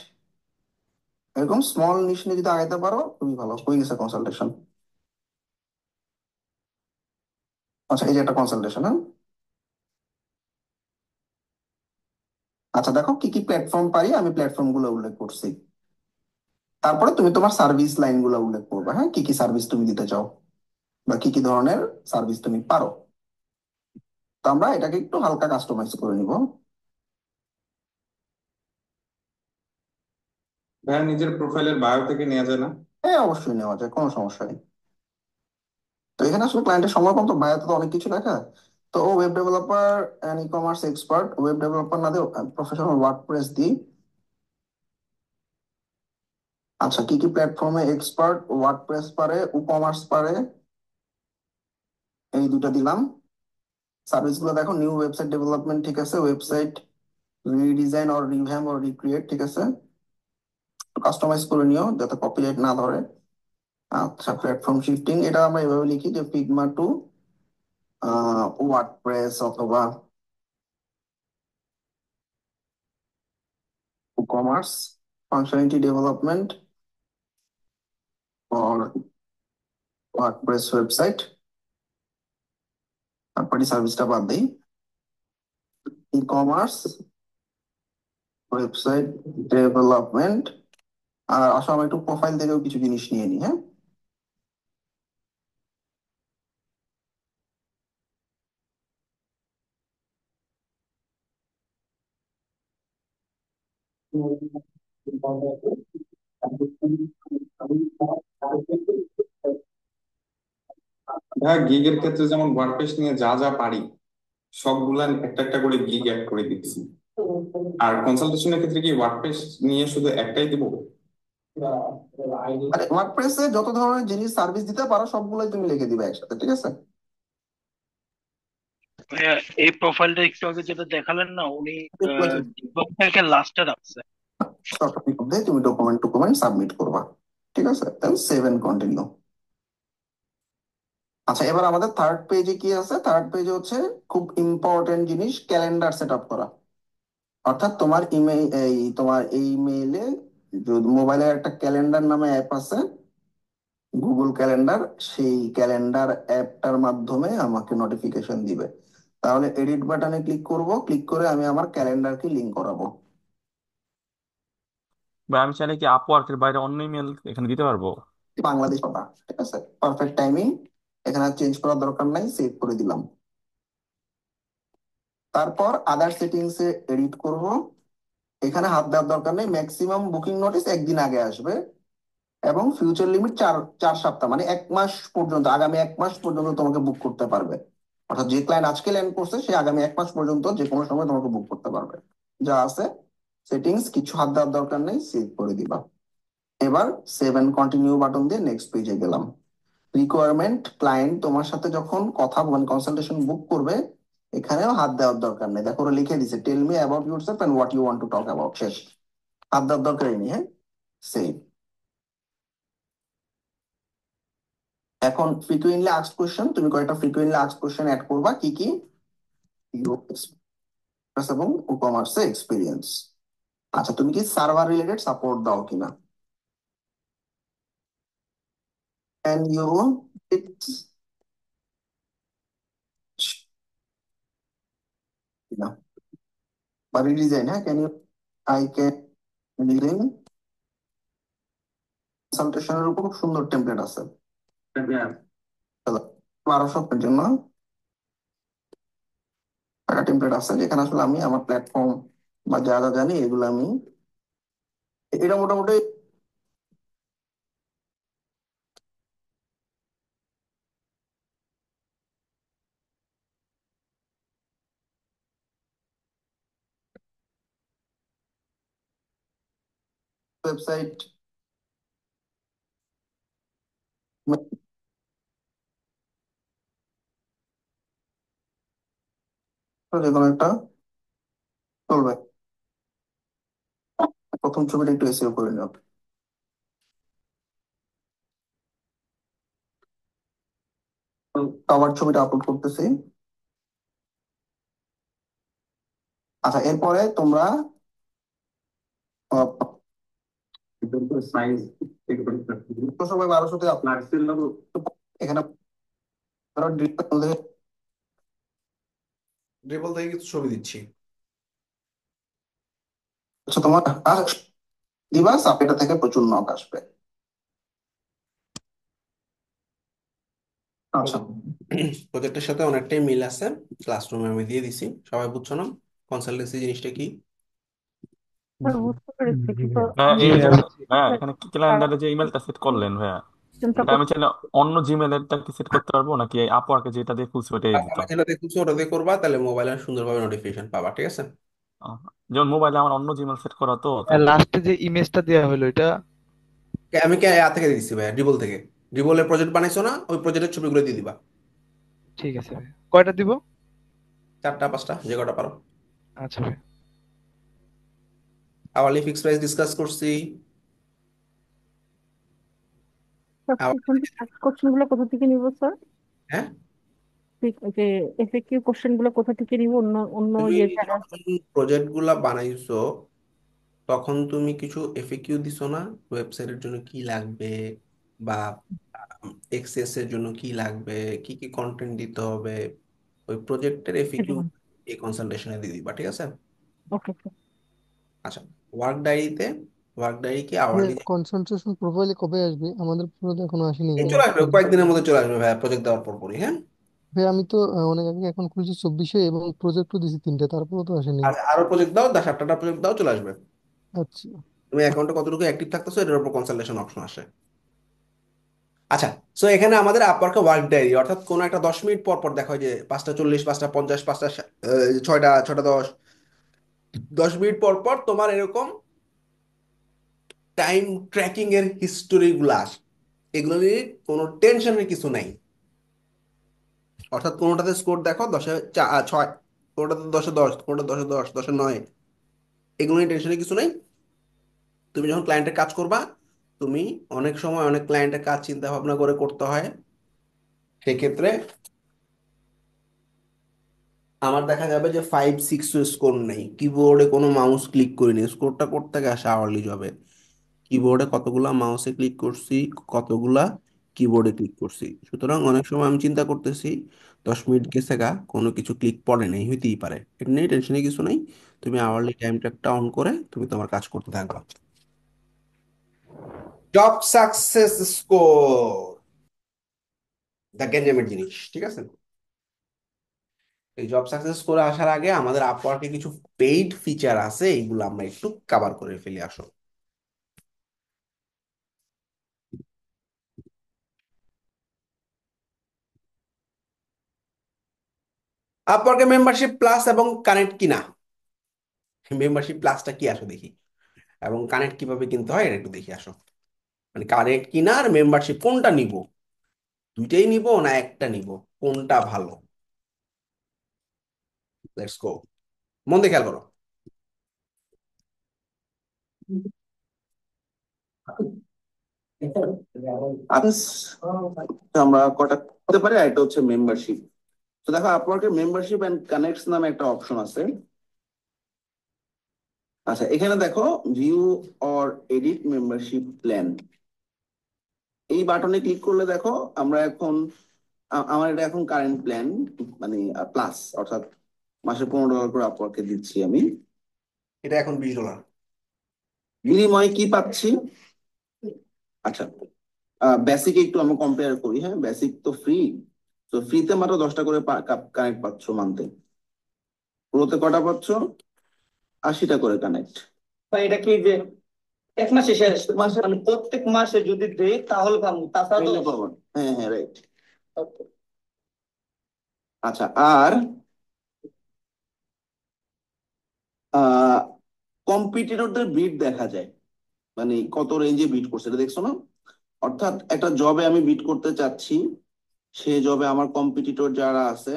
এরকম স্মল নিশ নিয়ে যদি আগাইতে পারো খুবই ভালো। হয়ে গেছে কনসালটেশন। আচ্ছা, এই যে একটা কনসালটেশন, হ্যাঁ। আচ্ছা, দেখো কি কি প্ল্যাটফর্ম পারি, আমি প্ল্যাটফর্ম গুলো উল্লেখ করছি। তারপরে তুমি তোমার সার্ভিস লাইন গুলো উল্লেখ করবে, হ্যাঁ, কি কি সার্ভিস তুমি দিতে চাও বা কি কি ধরনের সার্ভিস তুমি পারো। তো আমরা এটাকে একটু হালকা কাস্টমাইজ করে নিব। ভাইয়া নিজের প্রোফাইলের বায়ো থেকে নেওয়া যায় না? হ্যাঁ, অবশ্যই নেওয়া যায়, কোনো সমস্যা নেই। তো এখানে আসলে ক্লায়েন্টের সময় কম, তো বায়াতে তো অনেক কিছু লেখা। তো ও web developer and e commerce expert, web developer না দিয়ে প্রফেশনাল ওয়ার্ডপ্রেস দিই। আচ্ছা, কি কি প্ল্যাটফর্মে এক্সপার্ট? ওয়ার্ডপ্রেস পারে, ই কমার্স পারে, এই দুটো দিলাম। সার্ভিস গুলো দেখো, নিউ ওয়েবসাইট ডেভেলপমেন্ট, ঠিক আছে, website redesign or revamp or recreate, ঠিক আছে। কাস্টমাইজ করে নিও যাতে কপিরাইট না ধরে। আচ্ছা, প্ল্যাটফর্ম শিফটিং এটা আমরা এভাবে লিখি যে ফিগমা টু ওয়ার্ডপ্রেস অথবা commerce functionality development for WordPress website. তারপরে সার্ভিসটা বাদ দিই, ই কমার্স ওয়েবসাইট ডেভেলপমেন্ট। আর আসলে আমি একটু প্রোফাইল থেকেও কিছু জিনিস নিয়ে নিই, হ্যাঁ। ভাইয়া গিগের ক্ষেত্রে যেমন ওয়ার্ডপ্রেস নিয়ে যা যা পারি সবগুলা একটা একটা করে গিগ অ্যাড করে দিচ্ছি। আর কনসালটেশনের ক্ষেত্রে কি ওয়ার্ডপ্রেস নিয়ে শুধু একটাই দিব? মানে ওয়ার্ডপ্রেসে যত ধরনের জিনিস সার্ভিস দিতে পারো সবগুলোই তুমি লিখে দিবে একসাথে, ঠিক আছে? ভাইয়া, এই প্রোফাইলটা একটু আগে যেটা দেখালেন না, উনি ডিবাগটাকে লাস্টে রাখছে। টপিক মধ্যে তুমি ডকুমেন্ট টুকুমেন্ট সাবমিট করবা, ঠিক আছে? দেন সেভ এন্ড কন্টিনিউ। আচ্ছা, এবার আমাদের থার্ড পেজে কি আছে? থার্ড পেজে হচ্ছে খুব ইম্পর্টেন্ট জিনিস, ক্যালেন্ডার সেট আপ করা। অর্থাৎ তোমার ইমেইল, এই তোমার এই মেইলে মোবাইলের একটা ক্যালেন্ডার নামে অ্যাপ আছে, গুগল ক্যালেন্ডার। সেই ক্যালেন্ডার অ্যাপটার মাধ্যমে আমাকে নোটিফিকেশন দিবে। তাহলে এডিট বাটনে ক্লিক করব, ক্লিক করে আমি আমার ক্যালেন্ডারকে লিংক করাবো। বা আমি চাইলে কি আপওয়ার্কের বাইরে অন্য ইমেল এখানে দিতে পারবো? বাংলাদেশ পাবা, ঠিক আছে? Perfect timing. এখানে চেঞ্জ করার দরকার নাই, সেভ করে দিলাম। তারপর আদার সেটিংস এ এডিট করব। এখানে হাত দেওয়ার দরকার নেই, ম্যাক্সিমাম বুকিং নোটিস একদিন আগে আসবে এবং ফিউচার লিমিট 4 সপ্তাহ, মানে 1 মাস পর্যন্ত, আগামী 1 মাস পর্যন্ত তোমাকে বুক করতে পারবে। অর্থাৎ যে ক্লায়েন্ট আজকে ল্যান্ড করছে সে আগামী 1 মাস পর্যন্ত যে কোনো সময় তোমাকে বুক করতে পারবে। যা আছে সেটিংস, কিছু হাত দেওয়ার দরকার নেই, সেভ করে দিবা। এবার সেভ এন্ড কন্টিনিউ বাটন দিয়ে নেক্সট পেজে গেলাম। রিকোয়ারমেন্ট, ক্লায়েন্ট তোমার সাথে যখন কথা মানে কনসালটেশন বুক করবে, এখানেও হাত দেওয়ার দরকার নেই। দেখো ওরা লিখে দিছে, tell me about yourself and what you want to talk about, শেষ। হাত দেওয়ার দরকারই নেই, হ্যাঁ। সেভ। এখন ফ্রিকুয়েন্টলি আস্কড কোশ্চেন, তুমি কয়েকটা ফ্রিকুয়েন্টলি আস্কড কোশ্চেন অ্যাড করবা। কি কি? এবং ই কমার্সে এক্সপিরিয়েন্স। আচ্ছা, তুমি কি সার্ভার রিলেটেড সাপোর্ট দাও কিনা? ক্যান ইউ বা রিডিজাইন, হ্যাঁ, can you I can design কনসালটেশনের উপর খুব সুন্দর টেমপ্লেট আছে। চলো, 1200 জন্য একটা টেমপ্লেট আছে যেখানে আসলে আমি আমার প্ল্যাটফর্ম বা যা যা জানি এগুলো আমি, এটা মোটামুটি ওয়েবসাইট যে কোনো একটা চলবে। প্রথম ছবিটা একটু এসিও করে নিও। কভার ছবিটা আপলোড করতেছি। আচ্ছা, এরপরে তোমরা সাইজ সবাই 1200-তে আপনার এখানে ড্রিবল থেকে কিছু ছবি দিচ্ছি। আচ্ছা, তোমার দিবা, এটা থেকে প্রচুর নক আসবে। আচ্ছা, প্রজেক্টের সাথে অনেকটাই মিল আছে, ক্লাসরুমে আমি দিয়ে দিছি। সবাই বুঝছো না কনসালটেন্সি জিনিসটা কি? স্যার বুঝতে পেরেছি, কিন্তু হ্যাঁ, আমি এই জি যে ভাইয়া হ্যাঁ, স্যার, এখানে ক্যালেন্ডারে যে ইমেলটা সেট করলেন ভাইয়া, চিন্তা এটা আমি করছি। চাইলে অন্য জিমেলেরটা কি সেট করতে পারবো, নাকি আপওয়ার্কে যেটা দিয়ে খুলছি ওটাই দিতে আমি হবে? যেটা দেখছো ওটা দিয়ে করবা, তাহলে মোবাইলে সুন্দরভাবে নোটিফিকেশন পাবা, ঠিক আছে? আহ, যেমন মোবাইলে আমার অন্য জিমেল সেট করা, তো লাস্টে যে ইমেজটা দেওয়া হলো এটা আমি থেকে দিচ্ছি ভাইয়া, ড্রিবল থেকে। ড্রিবলের প্রজেক্ট বানাইছো না, ওই প্রজেক্টের ছবিগুলো দিয়ে দিবা। ঠিক আছে ভাই, কয়টা দিব? 4টা 5টা যে কটা পারো। আচ্ছা ভাই। আওয়ারলি ফিক্স প্রাইস ডিসকাস করছি। কোশ্চেন গুলো কোথা থেকে নিব স্যার? হ্যাঁ, যে এফএকিউ কোশ্চেন গুলো কোথা থেকে নিব? অন্য অন্য তুমি ইয়ে জায়গা? যখন প্রজেক্ট গুলা বানাইছো তখন তুমি কিছু এফএকিউ দিছো না, ওয়েবসাইটের জন্য কি লাগবে, বা এক্সেস এর জন্য কি লাগবে, কি কি কন্টেন্ট দিতে হবে, ওই প্রজেক্টের এফএকিউ এই কনসালটেশনে দিয়ে দিবা, ঠিক আছে? Okay sir. আচ্ছা, ওয়ার্ক ডায়েরিতে, ওয়ার্ক ডায়েরি কি আওয়ারলি কনসেন্ট্রেশন প্রোফাইলে কবে আসবে? আমাদের পুরো তো এখনো আসেনি কেন? চলে আসবে, কয়েকদিনের মধ্যে চলে আসবে ভাইয়া, প্রজেক্ট দেওয়ার পর পরই, হ্যাঁ। ভাই আমি তো অনেক আগে অ্যাকাউন্ট খুলছি 24-এ এবং প্রজেক্টও দিছি 3টে, তারপরেও তো আসেনি। আর আরো প্রজেক্ট দাও, 7টা প্রজেক্ট দাও, চলে আসবে। আচ্ছা। তুমি অ্যাকাউন্টে কতটুকু অ্যাক্টিভ থাকতেছো এটার উপর কনসালটেশন অপশন আসে। আচ্ছা, সো এখানে আমাদের আপওয়ার্কে ওয়ার্ক ডায়েরি, অর্থাৎ কোনো একটা 10 মিনিট পর পর দেখা হয় যে 5টা 40, 5টা 50, 6টা 10, 10 মিনিট পর পর তোমার এরকম টাইম ট্র্যাকিং এর হিস্টোরি গুলো আসে। এগুলো নিয়ে কোনো টেনশনের কিছু নাই। অর্থাৎ কোনোটাতে স্কোর দেখো 10-6, কোনোটাতে 10-10, কোনোটা 10-10, 10-9, এগুলো নিয়ে টেনশনের কিছু নাই। তুমি যখন ক্লায়েন্টের কাজ করবা, তুমি অনেক সময় অনেক ক্লায়েন্টের কাজ চিন্তা ভাবনা করে করতে হয়। সেক্ষেত্রে আমার দেখা যাবে যে 5-6 স্কোর নেই, কিবোর্ডে কোনো মাউস ক্লিক করিনি, স্কোরটা করতে আসে আওয়ারলি জবে। কিবোর্ডে কতগুলা মাউসে ক্লিক করছি, কতগুলা কিবোর্ডে ক্লিক করছি। সুতরাং অনেক সময় আমি চিন্তা করতেছি 10 মিনিট গেছে গা, কোনো কিছু ক্লিক পড়ে নেই, হইতেই পারে, এটা নিয়ে টেনশনে কিছু নেই। তুমি আওয়ারলি টাইম ট্র্যাকটা অন করে তুমি তোমার কাজ করতে থাকবা। জব সাকসেস স্কোর, দা গেঞ্জামের জিনিস, ঠিক আছে? এই জব সাকসেস করে আসার আগে আমাদের আপওয়ার্কে কিছু পেইড ফিচার আছে, এইগুলো আমরা একটু কভার করে ফেলি, আসো। আপওয়ার্কে মেম্বারশিপ প্লাস এবং কানেক্ট কিনা, মেম্বারশিপ প্লাসটা কি আসো দেখি, এবং কানেক্ট কিভাবে কিনতে হয় এটা একটু দেখি, আসো। মানে কানেক্ট কিনা আর মেম্বারশিপ কোনটা নিব, দুইটাই নিব না একটা নিব, কোনটা ভালো? লেটস গো, মন দিয়ে খেয়াল করো। আমরা কটা হতে পারে, এটা হচ্ছে মেম্বারশিপ। তো দেখো, আপওয়ার্কের মেম্বারশিপ এন্ড কানেক্টস নামে একটা অপশন আছে। আচ্ছা, এখানে দেখো view or edit membership plan, এই বাটনে ক্লিক করলে দেখো আমরা এখন আমার এটা এখন কারেন্ট প্ল্যান, মানে প্লাস, অর্থাৎ মাসে $15 করে আপওয়ার্কে দিচ্ছি আমি। এটা এখন $20। বিনিময়ে কি পাচ্ছি? আচ্ছা, বেসিক একটু আমরা কম্পেয়ার করি। হ্যাঁ, বেসিক তো ফ্রি, তো ফ্রিতে মাত্র 10টা করে কানেক্ট পাচ্ছ মান্থে। প্রোতে কটা পাচ্ছ? 80টা করে কানেক্ট। বা এটা কি যে এক মাসে শেষ মাসে মানে প্রত্যেক মাসে যদি দেই তাহলে পাবো, তাছাড়া তো তাহলে পাবো। হ্যাঁ হ্যাঁ, রাইট। আচ্ছা, আর কম্পিটিটরদের বিট দেখা যায়, মানে কত রেঞ্জে বিট করছে এটা দেখছো না? অর্থাৎ একটা জবে আমি বিট করতে চাচ্ছি, সেই জবে আমার কম্পিটিটর যারা আছে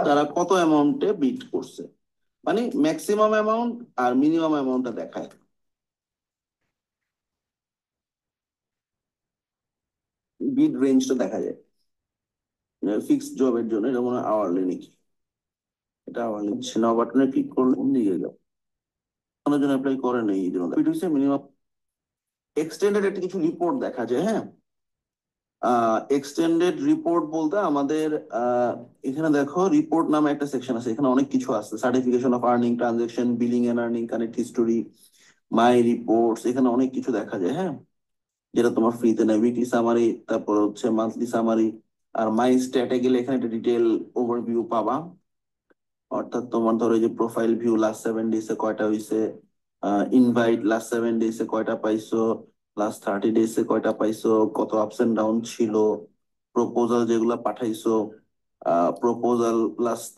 তারা কত অ্যামাউন্টে বিট করছে, মানে ম্যাক্সিমাম অ্যামাউন্ট আর মিনিমাম অ্যামাউন্টটা দেখায়। বিট রেঞ্জটা দেখা যায় ফিক্সড জবের জন্য। এটা মনে হয় আওয়ারলি নাকি, এটা আওয়ারলি। নাও বাটনে ক্লিক করলে নিয়ে যাবে, কোনো জন অ্যাপ্লাই করে নেই এই জন্য বিট হচ্ছে মিনিমাম। এক্সটেন্ডেড একটা কিছু রিপোর্ট দেখা যায়। হ্যাঁ, এক্সটেন্ডেড রিপোর্ট বলতে আমাদের এখানে দেখো রিপোর্ট নামে একটা সেকশন আছে, এখানে অনেক কিছু আছে, certification of earning, transaction, billing and earning, connect history, my reports, এখানে অনেক কিছু দেখা যায়। হ্যাঁ, যেটা তোমার ফ্রিতে নেই, উইকলি সামারি, তারপর হচ্ছে মান্থলি সামারি। আর মাই স্ট্যাটে গেলে এখানে একটা ডিটেল ওভারভিউ পাবা। অর্থাৎ তোমার ধরো এই যে প্রোফাইল ভিউ লাস্ট 7 ডেজে কয়টা হয়েছে, ইনভাইট লাস্ট 7 ডেজে কয়টা পাইছো, লাস্ট 30 ডেজে কয়টা পাইছো, কত আপস এন্ড ডাউন ছিল, প্রপোজাল যেগুলা পাঠাইছো, প্রপোজাল লাস্ট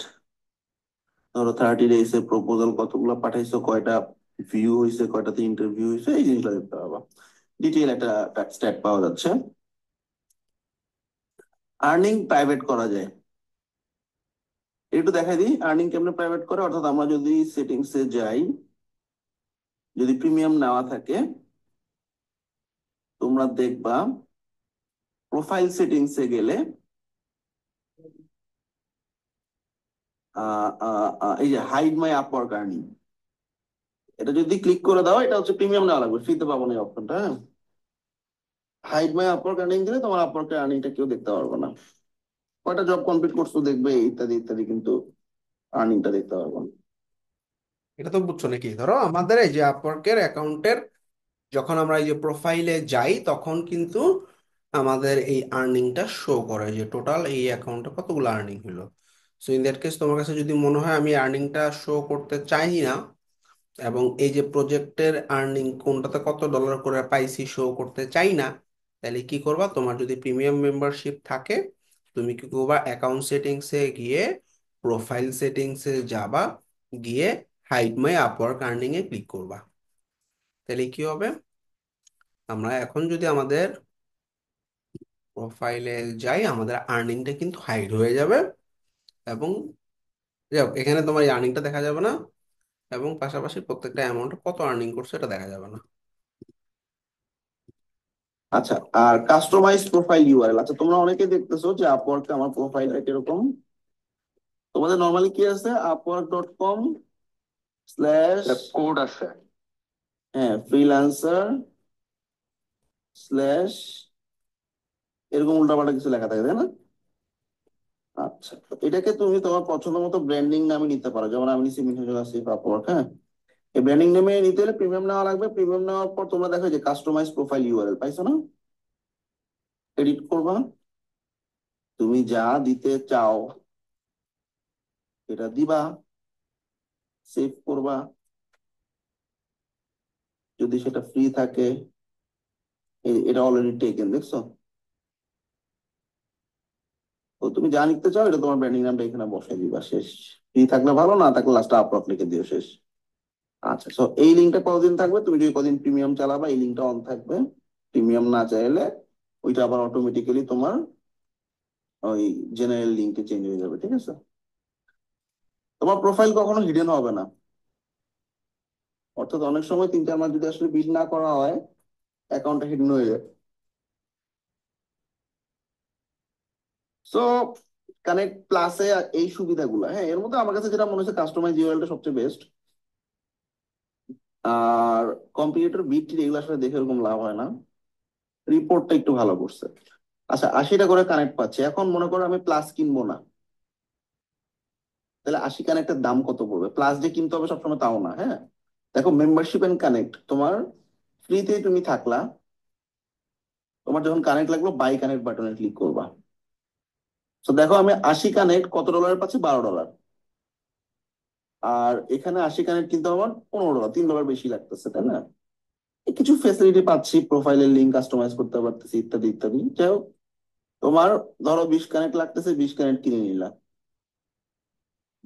ধরো 30 ডেজে প্রপোজাল কতগুলো পাঠাইছো, কয়টা ভিউ হয়েছে, কয়টাতে ইন্টারভিউ হয়েছে, এই জিনিসগুলো দেখতে পাবা। ডিটেল একটা স্ট্যাট পাওয়া যাচ্ছে। আর্নিং প্রাইভেট করা যায়, একটু দেখাই দিই আর্নিং কেমনে প্রাইভেট করে। অর্থাৎ আমরা যদি সেটিংসে যাই, যদি প্রিমিয়াম নেওয়া থাকে, তোমরা দেখবা প্রোফাইল সেটিংসে গেলে এই যে হাইড মাই আপওয়ার্ক আর্নিং, এটা যদি ক্লিক করে দাও, এটা হচ্ছে প্রিমিয়াম নেওয়া লাগবে, ফ্রিতে পাবো না এই অপশনটা। হ্যাঁ, হাইড মাই আপওয়ার্ক আর্নিং দিলে তোমার আপওয়ার্কের আর্নিংটা কেউ দেখতে পারবে না, কয়টা জব কমপ্লিট করছো দেখবে, ইত্যাদি ইত্যাদি, কিন্তু আর্নিংটা দেখতে পারবে না। এটা তো বুঝছো নাকি? ধরো আমাদের এই যে আপওয়ার্কের অ্যাকাউন্টের যখন আমরা এই যে প্রোফাইলে যাই, তখন কিন্তু আমাদের এই আর্নিংটা শো করে যে টোটাল এই অ্যাকাউন্টে কতগুলো আর্নিং হলো। সো ইন দ্যাট কেস তোমার কাছে যদি মনে হয় আমি আর্নিংটা শো করতে চাই না, এবং এই যে প্রজেক্টের আর্নিং কোনটাতে কত ডলার করে পাইছি শো করতে চাই না, তাহলে কি করবা? তোমার যদি প্রিমিয়াম মেম্বারশিপ থাকে, তুমি কি করবা? অ্যাকাউন্ট সেটিংসে গিয়ে প্রোফাইল সেটিংসে যাবা, গিয়ে হাইড মাই আপওয়ার্ক আর্নিং এ ক্লিক করবা। তাহলে কি হবে? আমরা এখন যদি আমাদের প্রোফাইলে যাই, আমাদের আর্নিংটা কিন্তু হাইড হয়ে যাবে, এবং যাই হোক, এখানে তোমার এই আর্নিংটা দেখা যাবে না, এবং পাশাপাশি প্রত্যেকটা অ্যামাউন্ট কত আর্নিং করছে এটা দেখা যাবে না। আচ্ছা, আর কাস্টমাইজ প্রোফাইল ইউআরএল। আচ্ছা, তোমরা অনেকে দেখতেছো যে আপওয়ার্কে আমার প্রোফাইলটা কিরকম। তোমাদের নর্মালি কি আছে? upwork.com/ কোড আছে। হ্যাঁ, ফ্রিল্যান্সার স্ল্যাশ এরকম উল্টাপাল্টা কিছু লেখা থাকে, তাই না? আচ্ছা, তো এটাকে তুমি তোমার পছন্দ মতো ব্র্যান্ডিং নামে নিতে পারো, যেমন আমি নিচ্ছি মিঠুন আসিফ আপওয়ার্ক। হ্যাঁ, এই ব্র্যান্ডিং নেমে নিতে হলে প্রিমিয়াম নেওয়া লাগবে। প্রিমিয়াম নেওয়ার পর তোমরা দেখো যে কাস্টমাইজ প্রোফাইল ইউআরএল পাইছো না, এডিট করবা, তুমি যা দিতে চাও এটা দিবা, সেভ করবা। যদি সেটা ফ্রি থাকে, এটা অলরেডি টেকেন, দেখছো? তো তুমি যা লিখতে চাও এটা তোমার ব্র্যান্ডিং নামটা এখানে বসাই দিবা, শেষ। ফ্রি থাকলে ভালো, না থাকলে লাস্টে আপলোড লিখে দিও, শেষ। আচ্ছা, তো এই লিঙ্কটা কতদিন থাকবে? তুমি যদি কদিন প্রিমিয়াম চালাবা এই লিঙ্কটা অন থাকবে। প্রিমিয়াম না চাইলে ওইটা আবার অটোমেটিক্যালি তোমার ওই জেনারেল লিঙ্কে চেঞ্জ হয়ে যাবে, ঠিক আছে? তোমার প্রোফাইল কখনো হিডেন হবে না। অর্থাৎ অনেক সময় 3-4 মাস যদি আসলে বিল না করা হয়, অ্যাকাউন্টটা হিডেন হয়ে যায়। সো কানেক্ট প্লাসে এই সুবিধাগুলো, হ্যাঁ, এর মধ্যে আমার কাছে যেটা মনে হচ্ছে কাস্টমাইজ ইউআরএলটা সবচেয়ে বেস্ট। আর কম্পিউটার বিট এগুলো আসলে দেখে এরকম লাভ হয় না, রিপোর্টটা একটু ভালো করছে। আচ্ছা, 80টা করে কানেক্ট পাচ্ছে। এখন মনে করো আমি প্লাস কিনবো না, তাহলে তাহলে 80 কানেক্টের দাম কত পড়বে? প্লাস যে কিনতে হবে সবসময় তাও না, হ্যাঁ। দেখো মেম্বারশিপ এন্ড কানেক্ট, তোমার ফ্রিতেই তুমি থাকলা, তোমার যখন কানেক্ট লাগলো বাই কানেক্ট বাটনে ক্লিক করবা। তো দেখো আমি 80 কানেক্ট কত ডলার পাচ্ছি? $12। আর এখানে 80 কানেক্ট কিন্তু আমার $15, $3 বেশি লাগতেছে, তাই না? কিছু ফেসিলিটি পাচ্ছি, প্রোফাইলের লিঙ্ক কাস্টমাইজ করতে পারতেছি ইত্যাদি ইত্যাদি। যাই হোক, তোমার ধরো 20 কানেক্ট লাগতেছে, 20 কানেক্ট কিনে নিলা,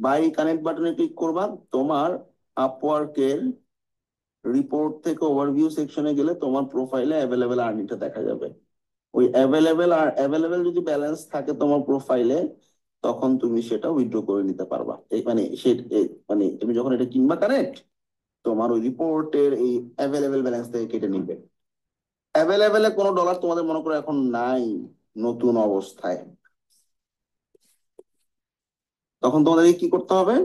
বাই কানেক্ট বাটনে ক্লিক করবা। তোমার আপওয়ার্কের রিপোর্ট থেকে ওভারভিউ সেকশনে গেলে তোমার প্রোফাইলে অ্যাভেলেবেল আর্নিংটা দেখা যাবে। ওই অ্যাভেলেবেল যদি ব্যালেন্স থাকে তোমার প্রোফাইলে, তখন তুমি সেটা উইথড্র করে নিতে পারবা। এই মানে মানে তুমি যখন এটা কিনবা কানেক্ট, তোমার ওই রিপোর্টের এই অ্যাভেলেবেল ব্যালেন্স থেকে কেটে নিবে। অ্যাভেলেবেলে কোনো ডলার তোমাদের মনে করো এখন নাই নতুন অবস্থায়, তখন তোমাদেরকে কি করতে হবে?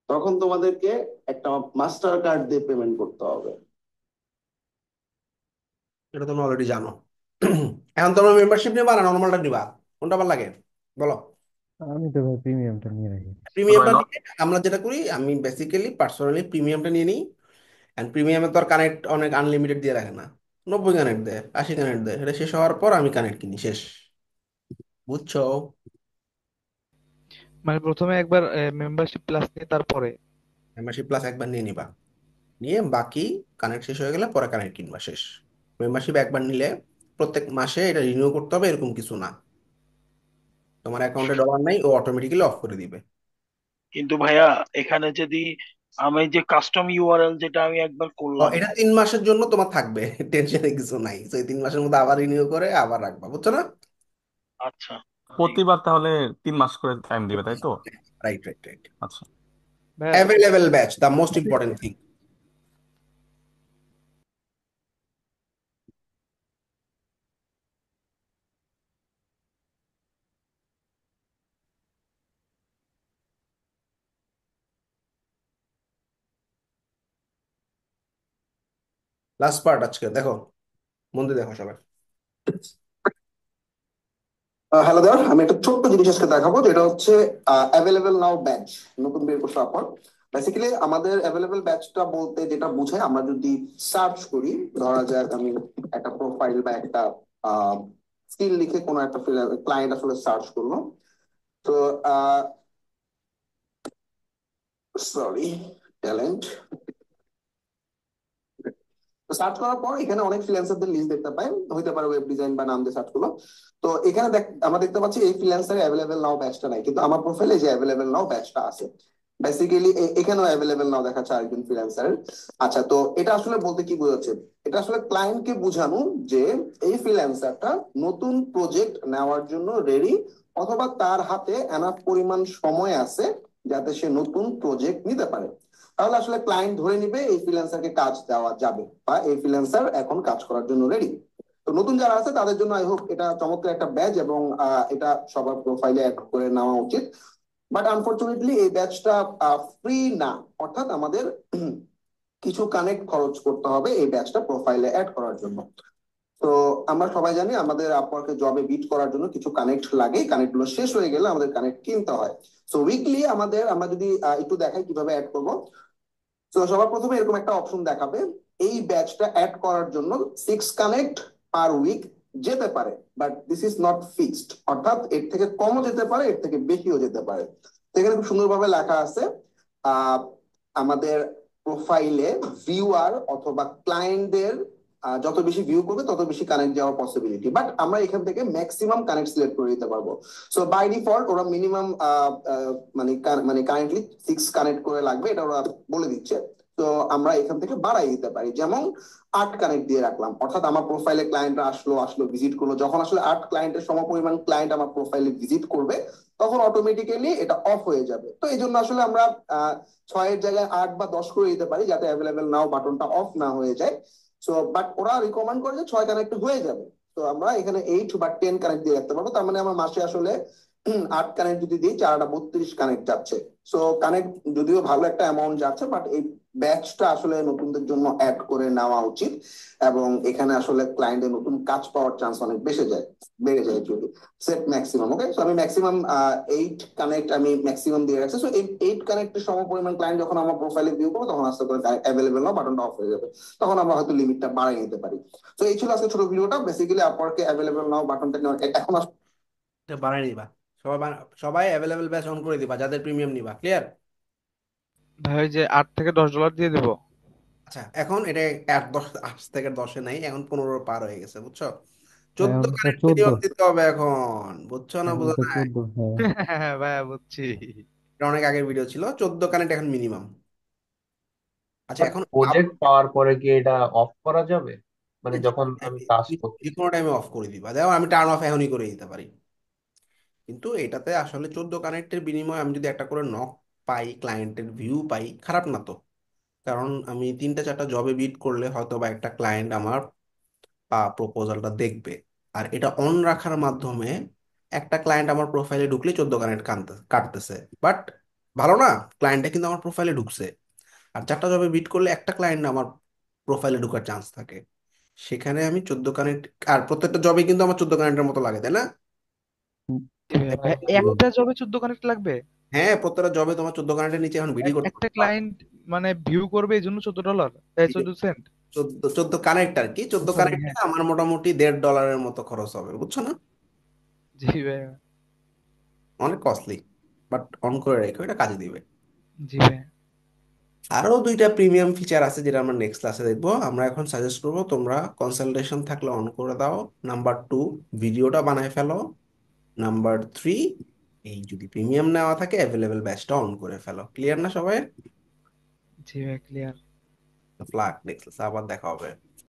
তখন তোমাদেরকে একটা মাস্টার কার্ড দিয়ে পেমেন্ট করতে হবে। এটা তোমরা অলরেডি জানো। এখন তোমরা মেম্বারশিপ নিবা না নর্মালটা নিবা? কোনটা ভালো লাগে বলো? আমি তো ভাই প্রিমিয়ামটা নিয়ে রাখি। প্রিমিয়ামটা নিয়ে আমরা যেটা করি, আমি বেসিক্যালি পার্সোনালি প্রিমিয়ামটা নিয়ে নিই। এন্ড প্রিমিয়ামে তো আর কানেক্ট অনেক আনলিমিটেড দিয়ে রাখে না, 90 কানেক্ট দেয়, 80 কানেক্ট দেয়, এটা শেষ হওয়ার পর আমি কানেক্ট কিনি, শেষ। বুঝছো? মানে প্রথমে একবার মেম্বারশিপ প্লাস নিয়ে তারপরে। মেম্বারশিপ প্লাস একবার নিয়ে নিবা, নিয়ে বাকি কানেক্ট শেষ হয়ে গেলে পরে কানেক্ট কিনবা, শেষ। মেম্বারশিপ একবার নিলে প্রত্যেক মাসে এটা রিনিউ করতে হবে এরকম কিছু না। তোমার অ্যাকাউন্টে ডলার নাই, ও অটোমেটিক্যালি অফ করে দিবে। কিন্তু ভাইয়া এখানে যদি আমি যে কাস্টম ইউআরএল যেটা আমি একবার করলাম, এটা 3 মাসের জন্য তোমার থাকবে, টেনশনে কিছু নাই। তো এই 3 মাসের মধ্যে আবার রিনিউ করে আবার রাখবা, বুঝছো না? আচ্ছা প্রতিবার তাহলে 3 মাস করে টাইম দিবে, তাই তো? Right right right. আচ্ছা। ভাইয়া available batch, the most important thing. Last part আজকে দেখো, মন দিয়ে দেখো সবাই। হ্যালো দেওয়ার, আমি একটা ছোট্ট জিনিস আজকে দেখাবো, যেটা হচ্ছে অ্যাভেলেবেল নাও ব্যাচ নতুন বের করছে আপওয়ার্ক। বেসিক্যালি আমাদের অ্যাভেলেবেল ব্যাচটা বলতে যেটা বোঝায়, আমরা যদি সার্চ করি, ধরা যাক আমি একটা প্রোফাইল বা একটা স্কিল লিখে কোনো একটা ক্লায়েন্ট আসলে সার্চ করলো, তো সরি ট্যালেন্ট সার্চ করার পর এখানে অনেক ফ্রিল্যান্সারদের লিস্ট দেখতে পাই, হইতে পারে ওয়েব ডিজাইন বা নাম দিয়ে সার্চ করলো। তো এখানে আমরা দেখতে পাচ্ছি এই ফ্রিল্যান্সারে অ্যাভেলেবেল নাও ব্যাচটা নাই, কিন্তু আমার প্রোফাইলে যে অ্যাভেলেবেল নাও ব্যাচটা আছে। বেসিক্যালি এখানেও অ্যাভেলেবেল নাও দেখাচ্ছে আরেকজন ফ্রিল্যান্সারের। আচ্ছা, তো এটা আসলে বলতে কি বোঝাচ্ছে? এটা আসলে ক্লায়েন্টকে বোঝানো যে এই ফ্রিল্যান্সারটা নতুন প্রজেক্ট নেওয়ার জন্য রেডি, অথবা তার হাতে এনাফ পরিমাণ সময় আছে যাতে সে নতুন প্রজেক্ট নিতে পারে। তাহলে আসলে ক্লায়েন্ট ধরে নিবে এই ফ্রিল্যান্সারকে কাজ দেওয়া যাবে, বা এই ফ্রিল্যান্সার এখন কাজ করার জন্য রেডি। তো নতুন যারা আছে তাদের জন্য আই হোপ এটা চমৎকার একটা ব্যাচ, এবং এটা সবার প্রোফাইলে অ্যাড করে নেওয়া উচিত। বাট আনফরচুনেটলি এই ব্যাচটা ফ্রি না, অর্থাৎ আমাদের কিছু কানেক্ট খরচ করতে হবে এই ব্যাচটা প্রোফাইলে অ্যাড করার জন্য। তো আমরা সবাই জানি আমাদের আপওয়ার্কে জবে বিট করার জন্য কিছু কানেক্ট লাগে, কানেক্ট গুলো শেষ হয়ে গেলে আমাদের কানেক্ট কিনতে হয়। সো উইকলি আমরা যদি একটু দেখাই কিভাবে অ্যাড করবো। তো সবার প্রথমে এরকম একটা অপশন দেখাবে, এই ব্যাচটা অ্যাড করার জন্য 6 কানেক্ট পার উইক যেতে পারে, but this is not fixed, অর্থাৎ এর থেকে কমও যেতে পারে, এর থেকে বেশিও যেতে পারে। তো এখানে খুব সুন্দরভাবে লেখা আছে আমাদের প্রোফাইলে ভিউয়ার অথবা ক্লায়েন্টদের যত বেশি ভিউ করবে তত বেশি কানেক্ট যাওয়ার পসিবিলিটি, বাট আমরা এখান থেকে ম্যাক্সিমাম কানেক্ট সিলেক্ট করে দিতে পারবো। সো বাই ডিফল্ট ওরা মিনিমাম মানে কারেন্টলি 6 কানেক্ট করে লাগবে, এটা ওরা বলে দিচ্ছে। তো আমরা এখান থেকে বাড়াই দিতে পারি, যেমন 8 কানেক্ট দিয়ে রাখলাম, অর্থাৎ আমার প্রোফাইলে ক্লায়েন্টরা আসলো ভিজিট করলো, যখন আসলে 8 ক্লায়েন্টের সমপরিমাণ ক্লায়েন্ট আমার প্রোফাইলে ভিজিট করবে তখন অটোমেটিক্যালি এটা অফ হয়ে যাবে। তো এই জন্য আসলে আমরা 6 এর জায়গায় 8 বা 10 করে দিতে পারি, যাতে অ্যাভেলেবেল নাও বাটনটা অফ না হয়ে যায়। সো বাট ওরা রিকমেন্ড করে যে 6 কানেক্ট হয়ে যাবে। তো আমরা এখানে 8 বা 10 কানেক্ট দিয়ে রাখতে পারবো, তার মানে আমার মাসে আসলে 8 কানেক্ট যদি দিই 4 টা 32 কানেক্ট যাচ্ছে। সো কানেক্ট যদিও ভালো একটা অ্যামাউন্ট যাচ্ছে, বাট এই ব্যাচটা আসলে নতুনদের জন্য অ্যাড করে নেওয়া উচিত, এবং এখানে আসলে ক্লায়েন্টের নতুন কাজ পাওয়ার চান্স অনেক বেড়ে যায় যদি সেট ম্যাক্সিমাম। ওকে, সো আমি ম্যাক্সিমাম 8 কানেক্ট আমি ম্যাক্সিমাম দিয়ে রাখছি। সো এই 8 কানেক্টের সম পরিমাণ ক্লায়েন্ট যখন আমার প্রোফাইলে ভিউ করবো, তখন আস্তে করে অ্যাভেলেবেল না বাটনটা অফ হয়ে যাবে, তখন আমরা হয়তো লিমিটটা বাড়িয়ে নিতে পারি। তো এই ছিল আজকে ছোট ভিডিওটা, বেসিক্যালি আপওয়ার্কে অ্যাভেলেবেল নাও বাটনটা এখন এটা বাড়াই নিবা, সবাই অ্যাভেলেবেল ব্যাচ অন করে দিবা যাদের প্রিমিয়াম নিবা। ক্লিয়ার? ভাই ওই যে $8 থেকে $10 দিয়ে দেবো। আচ্ছা, এখন এটা 8 থেকে 10 নাই, এখন 15 পার হয়ে গেছে, বুঝছো? 14 এখন তো কারেন্ট 14। মিনিমাম দিতে হবে এখন, বুঝছো না এখন বুঝো তো না? 14, হ্যাঁ। হ্যাঁ ভাইয়া বুঝছি। এটা অনেক আগের ভিডিও ছিল, 14 কারেন্ট এখন মিনিমাম। আচ্ছা, বাট এখন প্রজেক্ট পাওয়ার পরে কি এটা অফ করা যাবে, মানে যখন আমি কাজ করছি? যে কোনো টাইমে অফ করে দিবা, দেখো আমি টার্ন অফ এখনই করে দিতে পারি। কিন্তু এটাতে আসলে 14 কানেক্টের বিনিময়ে আমি যদি একটা করে নক পাই, ক্লায়েন্টের ভিউ পাই, খারাপ না তো। কারণ আমি 3টা 4টা জবে বিট করলে হয়তো বা একটা ক্লায়েন্ট আমার প্রপোজালটা দেখবে। আর এটা অন রাখার মাধ্যমে একটা ক্লায়েন্ট আমার প্রোফাইলে ঢুকলে 14 কানেক্ট কাটতেছে, বাট ভালো না, ক্লায়েন্টটা কিন্তু আমার প্রোফাইলে ঢুকছে। আর 4টা জবে বিট করলে একটা ক্লায়েন্ট আমার প্রোফাইলে ঢুকার চান্স থাকে, সেখানে আমি 14 কানেক্ট। আর প্রত্যেকটা জবে কিন্তু আমার 14 কানেক্টের মতো লাগে, তাই না? জি ভাইয়া, ভাই একটা জবে 14 কানেক্ট লাগবে? হ্যাঁ, প্রত্যেকটা জবে তোমার 14 কানেক্টের নিচে এখন বিডি করতে একটা ক্লায়েন্ট মানে ভিউ করবে এই জন্য $14, হবে। 14 সেন্ট? 14 কানেক্ট আর কি, 14 সরি, কানেক্টে হ্যাঁ। আমার মোটামুটি $1.5 মতো খরচ হবে, বুঝছো না? জি ভাইয়া। অনেক কস্টলি, বাট অন করে রেখো, এটা কাজে দিবে। জি ভাইয়া। আরো 2টা প্রিমিয়াম ফিচার আছে যেটা আমরা নেক্সট ক্লাসে দেখবো। আমরা এখন সাজেস্ট করবো তোমরা কনসালটেশন থাকলে অন করে দাও। নাম্বার 2, ভিডিওটা বানায় ফেলো। নাম্বার 3, এই যদি প্রিমিয়াম নেওয়া থাকে অ্যাভেলেবেল ব্যাচটা অন করে ফেলো। ক্লিয়ার না সবাই? জি ভাইয়া, ক্লিয়ার। ফ্লাগ নেক্সট ক্লাসে আবার দেখা হবে।